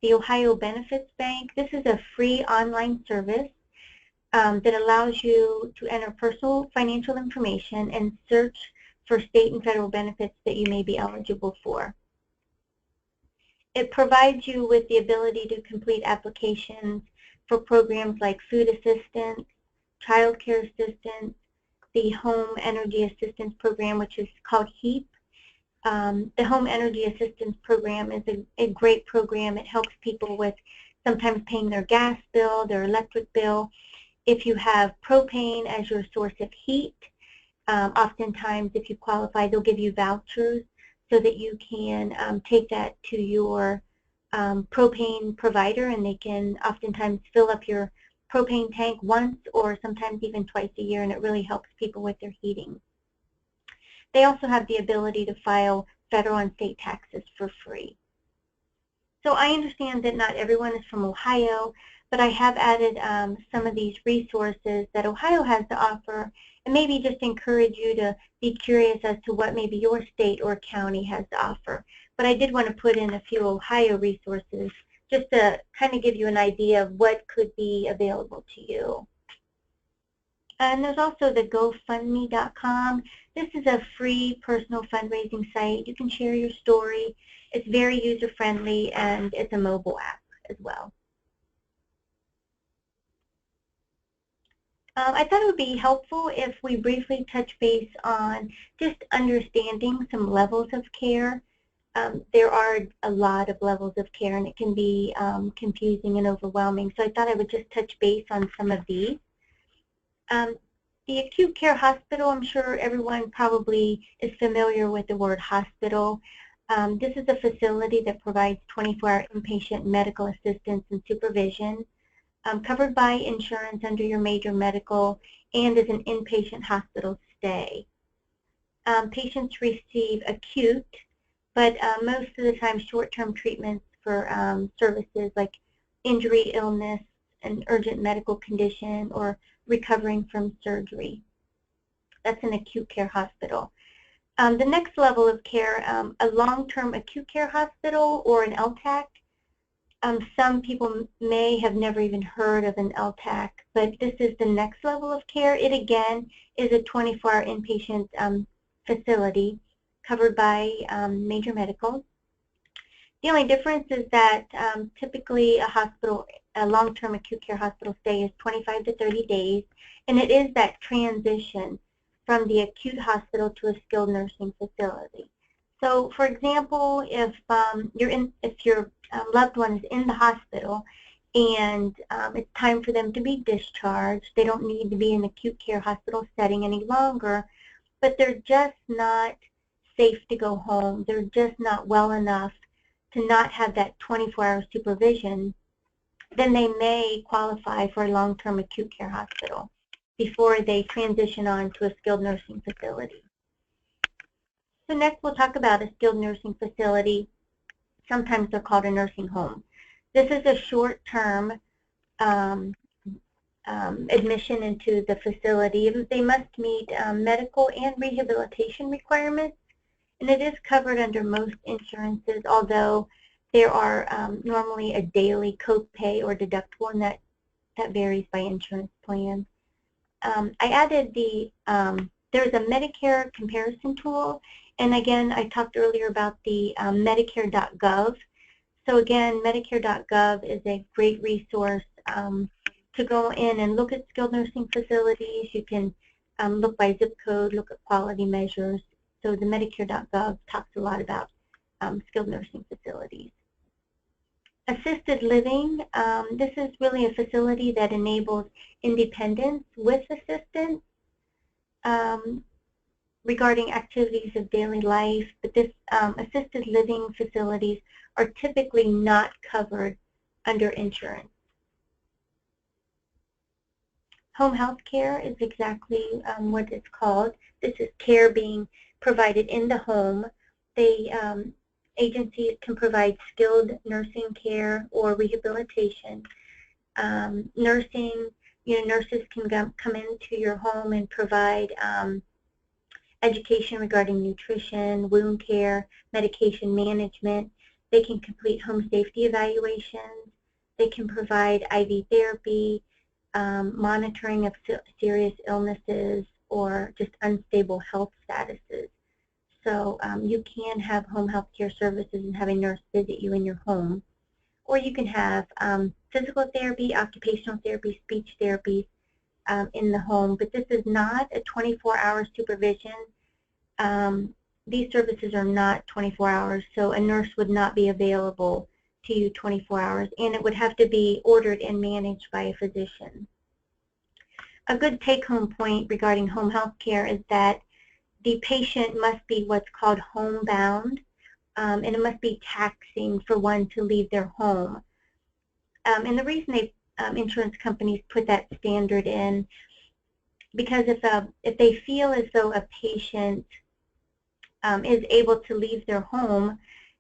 Speaker 3: The Ohio Benefits Bank. This is a free online service that allows you to enter personal financial information and search for state and federal benefits that you may be eligible for. It provides you with the ability to complete applications for programs like food assistance, child care assistance, the Home Energy Assistance Program, which is called HEAP. The Home Energy Assistance Program is a great program. It helps people with sometimes paying their gas bill, their electric bill, If you have propane as your source of heat, oftentimes if you qualify, they'll give you vouchers so that you can take that to your propane provider, and they can oftentimes fill up your propane tank once or sometimes even twice a year, and it really helps people with their heating. They also have the ability to file federal and state taxes for free. So I understand that not everyone is from Ohio, but I have added some of these resources that Ohio has to offer, and maybe just encourage you to be curious as to what maybe your state or county has to offer. But I did want to put in a few Ohio resources just to kind of give you an idea of what could be available to you. And there's also the GoFundMe.com. This is a free personal fundraising site. You can share your story. It's very user-friendly, and it's a mobile app as well. I thought it would be helpful if we briefly touch base on just understanding some levels of care. There are a lot of levels of care, and it can be confusing and overwhelming. So I thought I would just touch base on some of these. The acute care hospital, I'm sure everyone probably is familiar with the word hospital. This is a facility that provides 24-hour inpatient medical assistance and supervision, covered by insurance under your major medical, and is an inpatient hospital stay. Patients receive acute, but most of the time short-term treatments for services like injury, illness, an urgent medical condition, or recovering from surgery. That's an acute care hospital. The next level of care, a long-term acute care hospital or an LTAC. Some people may have never even heard of an LTAC, but this is the next level of care. It again is a 24-hour inpatient facility covered by major medical. The only difference is that typically a long-term acute care hospital stay is 25 to 30 days, and it is that transition from the acute hospital to a skilled nursing facility. So, for example, if your loved one is in the hospital and it's time for them to be discharged, they don't need to be in the acute care hospital setting any longer, but they're just not safe to go home. They're just not well enough to not have that 24-hour supervision, then they may qualify for a long-term acute care hospital before they transition on to a skilled nursing facility. So next we'll talk about a skilled nursing facility. Sometimes they're called a nursing home. This is a short-term admission into the facility. They must meet medical and rehabilitation requirements, and it is covered under most insurances, although there are normally a daily copay or deductible, and that varies by insurance plan. I added there's a Medicare comparison tool, and again, I talked earlier about the Medicare.gov. So again, Medicare.gov is a great resource to go in and look at skilled nursing facilities. You can look by zip code, look at quality measures. So the Medicare.gov talks a lot about skilled nursing facilities. Assisted living, this is really a facility that enables independence with assistance regarding activities of daily life, but this assisted living facilities are typically not covered under insurance. Home health care is exactly what it's called. This is care being provided in the home. Agencies can provide skilled nursing care or rehabilitation. Nursing, nurses can come into your home and provide education regarding nutrition, wound care, medication management. They can complete home safety evaluations. They can provide IV therapy, monitoring of serious illnesses, or just unstable health statuses. So you can have home health care services and have a nurse visit you in your home. Or you can have physical therapy, occupational therapy, speech therapy in the home. But this is not a 24-hour supervision. These services are not 24 hours, so a nurse would not be available to you 24 hours, and it would have to be ordered and managed by a physician. a good take-home point regarding home health care is that the patient must be what's called homebound, and it must be taxing for one to leave their home. And the reason insurance companies put that standard in, because if they feel as though a patient is able to leave their home,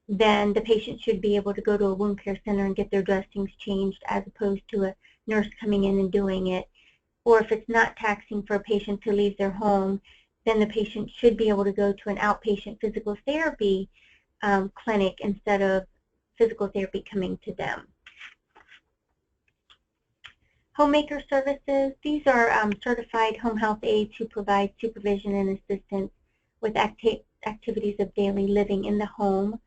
Speaker 3: then the patient should be able to go to a wound care center and get their dressings changed as opposed to a nurse coming in and doing it. Or if it's not taxing for a patient to leave their home, then the patient should be able to go to an outpatient physical therapy clinic instead of physical therapy coming to them. Homemaker services, these are certified home health aides who provide supervision and assistance with activities of daily living in the home.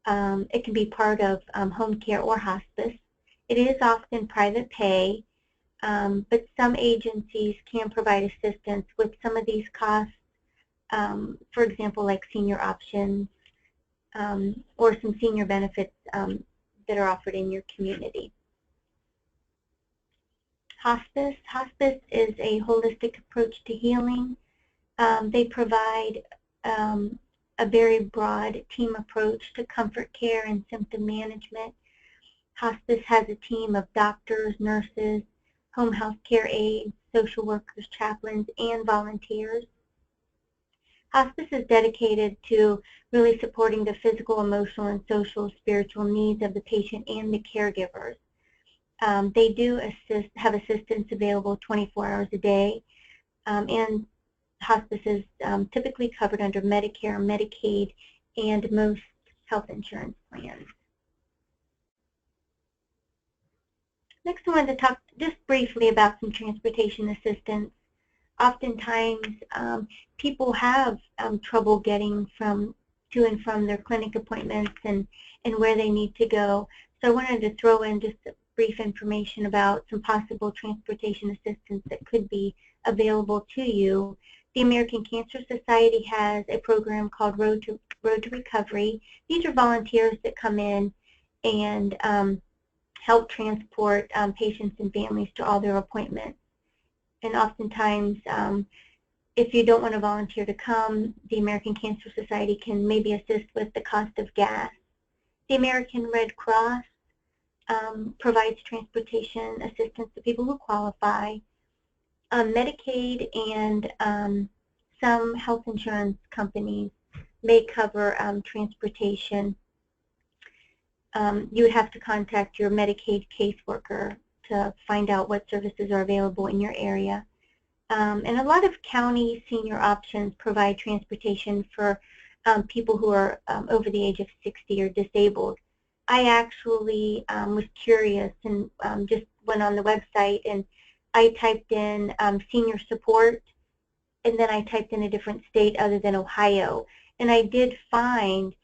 Speaker 3: It can be part of home care or hospice. It is often private pay, but some agencies can provide assistance with some of these costs, for example, like senior options or some senior benefits that are offered in your community. Hospice. Hospice is a holistic approach to healing. They provide a very broad team approach to comfort care and symptom management. Hospice has a team of doctors, nurses, home health care aides, social workers, chaplains, and volunteers. Hospice is dedicated to really supporting the physical, emotional, and social, spiritual needs of the patient and the caregivers. They do have assistance available 24 hours a day, and hospice is typically covered under Medicare, Medicaid, and most health insurance plans. Next, I wanted to talk just briefly about some transportation assistance. Oftentimes, people have trouble getting to and from their clinic appointments and where they need to go. So I wanted to throw in just brief information about some possible transportation assistance that could be available to you. The American Cancer Society has a program called Road to Recovery. These are volunteers that come in and help transport patients and families to all their appointments. And oftentimes, if you don't want to volunteer to come, the American Cancer Society can maybe assist with the cost of gas. The American Red Cross provides transportation assistance to people who qualify. Medicaid and some health insurance companies may cover transportation. You would have to contact your Medicaid caseworker to find out what services are available in your area. And a lot of county senior options provide transportation for people who are over the age of 60 or disabled. I actually was curious and just went on the website and I typed in senior support, and then I typed in a different state other than Ohio. And I did find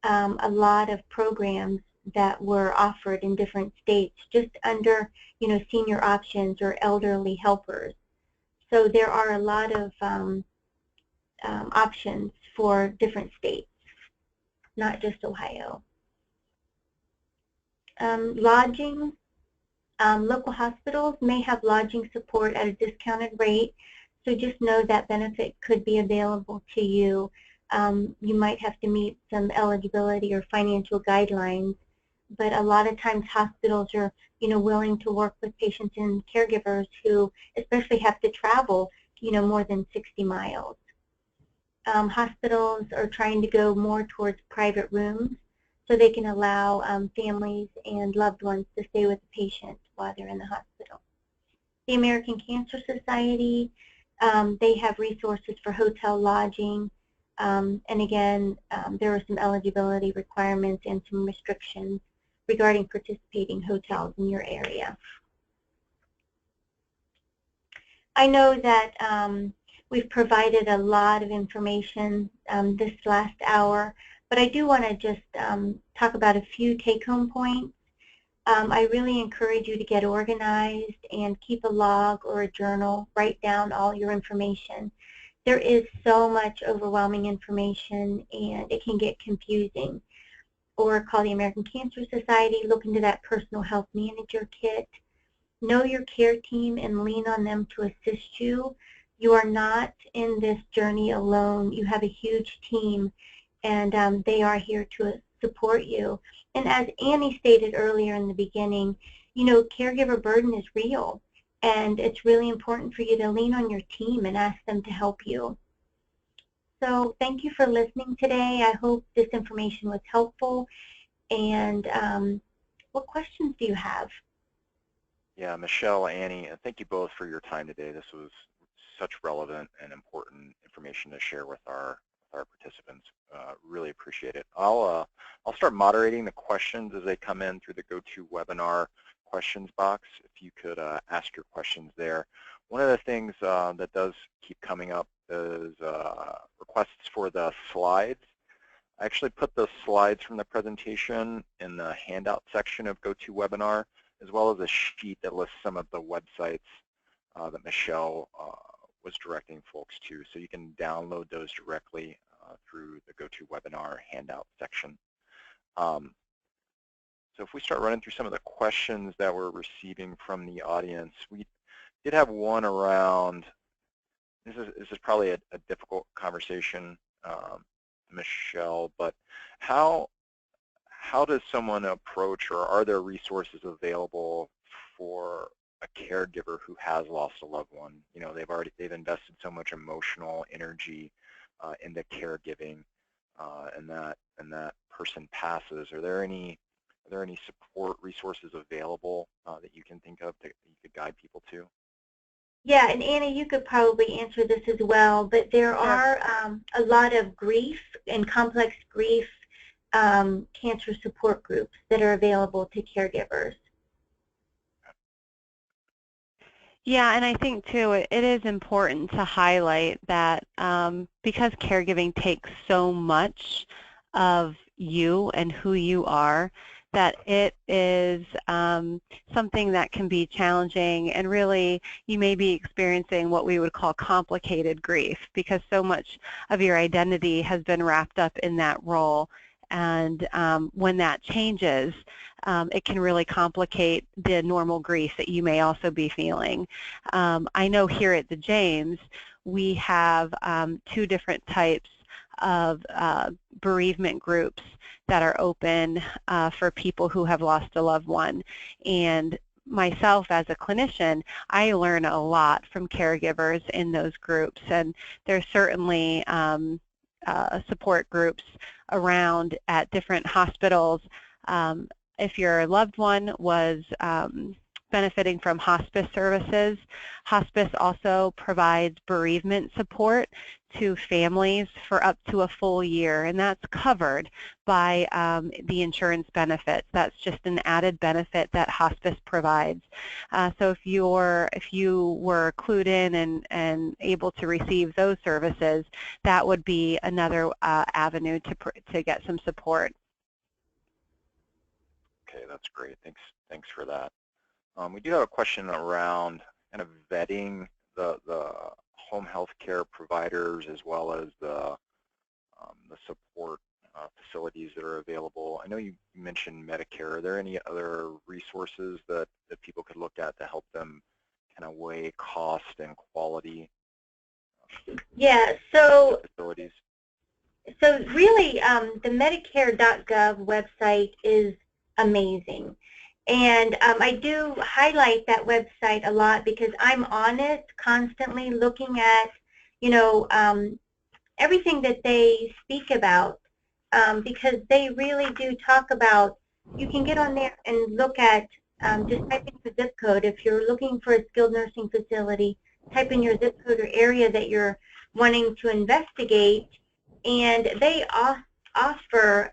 Speaker 3: a lot of programs that were offered in different states just under, senior options or elderly helpers. So there are a lot of options for different states, not just Ohio. Lodging. Local hospitals may have lodging support at a discounted rate, so just know that benefit could be available to you. You might have to meet some eligibility or financial guidelines, but a lot of times hospitals are, willing to work with patients and caregivers who especially have to travel, more than 60 miles. Hospitals are trying to go more towards private rooms so they can allow families and loved ones to stay with the patient while they're in the hospital. The American Cancer Society, they have resources for hotel lodging, and again, there are some eligibility requirements and some restrictions regarding participating hotels in your area. I know that we've provided a lot of information this last hour, but I do want to just talk about a few take-home points. I really encourage you to get organized and keep a log or a journal, write down all your information. There is so much overwhelming information and it can get confusing. Or call the American Cancer Society, look into that personal health manager kit. Know your care team and lean on them to assist you. You are not in this journey alone. You have a huge team, and they are here to support you. And as Annie stated earlier in the beginning, you know, caregiver burden is real, and it's really important for you to lean on your team and ask them to help you. So thank you for listening today. I hope this information was helpful. And what questions do you have?
Speaker 1: Yeah, Michelle, Annie, thank you both for your time today. This was such relevant and important information to share with our participants. Really appreciate it. I'll start moderating the questions as they come in through the GoToWebinar questions box. If you could ask your questions there. One of the things that does keep coming up is requests for the slides. I actually put the slides from the presentation in the handout section of GoToWebinar, as well as a sheet that lists some of the websites that Michelle was directing folks to. So you can download those directly through the GoToWebinar handout section. So if we start running through some of the questions that we're receiving from the audience, we did have one around, this is probably a difficult conversation, Michelle, but how does someone approach, or are there resources available for a caregiver who has lost a loved one? You know, they've invested so much emotional energy into caregiving, and that person passes. Are there any support resources available that you can think of that you could guide people to?
Speaker 3: Yeah, and Annie, you could probably answer this as well, but there are a lot of grief and complex grief cancer support groups that are available to caregivers.
Speaker 2: Yeah, and I think too it is important to highlight that because caregiving takes so much of you and who you are, that it is something that can be challenging, and really you may be experiencing what we would call complicated grief, because so much of your identity has been wrapped up in that role. And when that changes, it can really complicate the normal grief that you may also be feeling. I know here at the James, we have 2 different types of bereavement groups that are open for people who have lost a loved one. And myself as a clinician, I learn a lot from caregivers in those groups, and there's certainly support groups around at different hospitals. If your loved one was benefiting from hospice services, hospice also provides bereavement support to families for up to a full year, and that's covered by the insurance benefits. That's just an added benefit that hospice provides. So if you were clued in and able to receive those services, that would be another avenue to get some support.
Speaker 1: Okay, that's great. Thanks for that. We do have a question around kind of vetting the home health care providers, as well as the support facilities that are available. I know you mentioned Medicare. Are there any other resources that people could look at to help them kind of weigh cost and quality?
Speaker 3: Yeah, so
Speaker 1: facilities?
Speaker 3: So really, the Medicare.gov website is amazing. And I do highlight that website a lot because I'm on it constantly, looking at, you know, everything that they speak about, because they really do talk about, you can get on there and look at, just type in your zip code. If you're looking for a skilled nursing facility, type in your zip code or area that you're wanting to investigate, and they offer,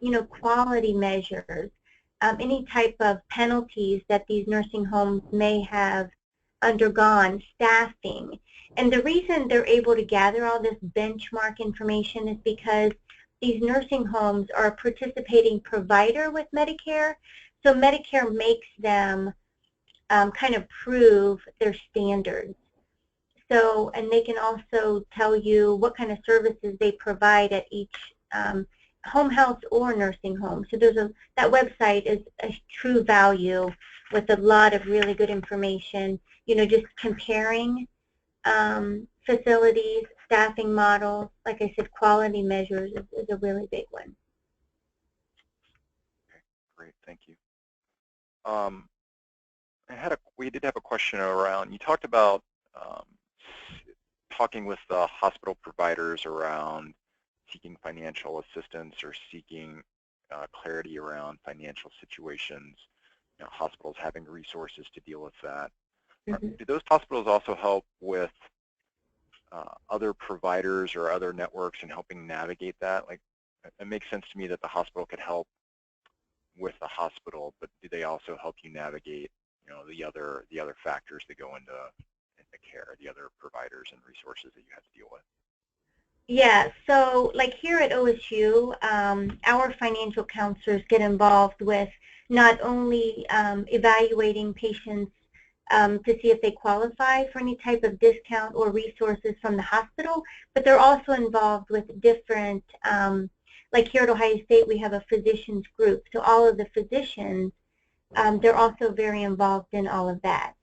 Speaker 3: you know, quality measures, any type of penalties that these nursing homes may have undergone, staffing. And the reason they're able to gather all this benchmark information is because these nursing homes are a participating provider with Medicare, so Medicare makes them kind of prove their standards. So, and they can also tell you what kind of services they provide at each home health or nursing home. So that website is a true value with a lot of really good information. Just comparing facilities, staffing models, like I said, quality measures is a really big one.
Speaker 1: Okay, great, thank you. We did have a question around, you talked about talking with the hospital providers around seeking financial assistance or seeking clarity around financial situations, hospitals having resources to deal with that.
Speaker 3: Mm-hmm.
Speaker 1: Do those hospitals also help with other providers or other networks in helping navigate that? Like, it makes sense to me that the hospital could help with the hospital, but do they also help you navigate, the other factors that go into care, the other providers and resources that you have to deal with?
Speaker 3: Yeah, so like here at OSU, our financial counselors get involved with not only evaluating patients to see if they qualify for any type of discount or resources from the hospital, but they're also involved with different, like here at Ohio State, we have a physicians group. So all of the physicians, they're also very involved in all of that.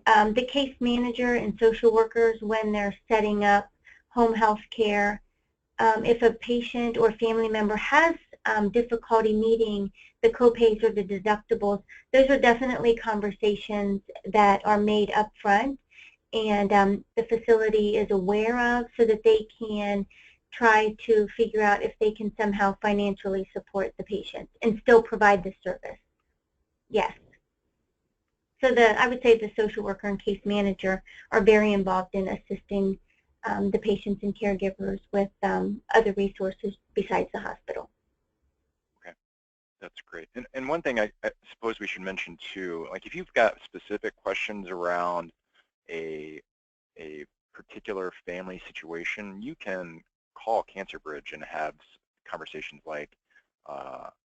Speaker 3: The case manager and social workers, when they're setting up home health care, if a patient or family member has difficulty meeting the copays or the deductibles, those are definitely conversations that are made up front and the facility is aware of, so that they can try to figure out if they can somehow financially support the patient and still provide the service. Yes. So I would say the social worker and case manager are very involved in assisting the patients and caregivers with other resources besides the hospital.
Speaker 1: Okay, that's great. And one thing I suppose we should mention too, like if you've got specific questions around a particular family situation, you can call CancerBridge and have conversations like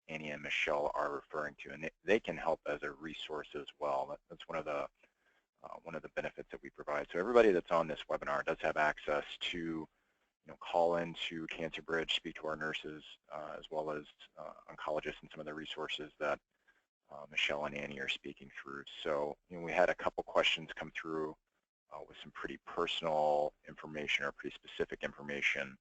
Speaker 1: Annie and Michelle are referring to, and they can help as a resource as well. That's one of the benefits that we provide. So everybody that's on this webinar does have access to call into CancerBridge, speak to our nurses, as well as oncologists and some of the resources that Michelle and Annie are speaking through. So we had a couple questions come through with some pretty personal information or pretty specific information.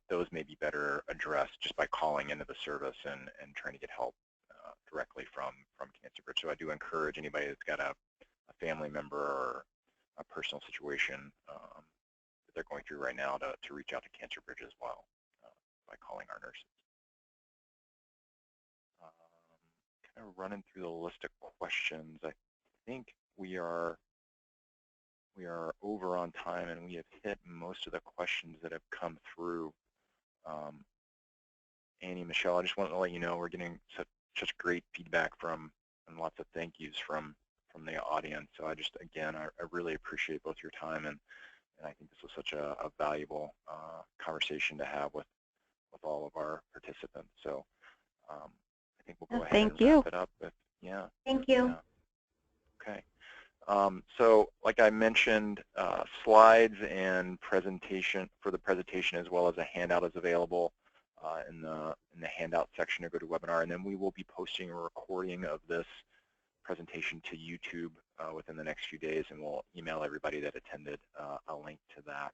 Speaker 1: Those may be better addressed just by calling into the service and trying to get help directly from CancerBridge. So I do encourage anybody that's got a family member or a personal situation that they're going through right now to reach out to CancerBridge as well by calling our nurses. Kind of running through the list of questions. I think we are over on time, and we have hit most of the questions that have come through. Annie, Michelle, I just wanted to let you know we're getting such great feedback and lots of thank yous from the audience. So again, I really appreciate both your time, and I think this was such a valuable conversation to have with all of our participants. So I think we'll go ahead and wrap it up.
Speaker 3: Thank you.
Speaker 1: Okay. So like I mentioned, slides and presentation as well as a handout is available in the handout section of GoToWebinar, and then we will be posting a recording of this presentation to YouTube within the next few days, and we'll email everybody that attended a link to that.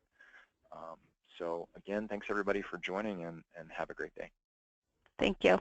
Speaker 1: So again, thanks everybody for joining, and have a great day.
Speaker 2: Thank you.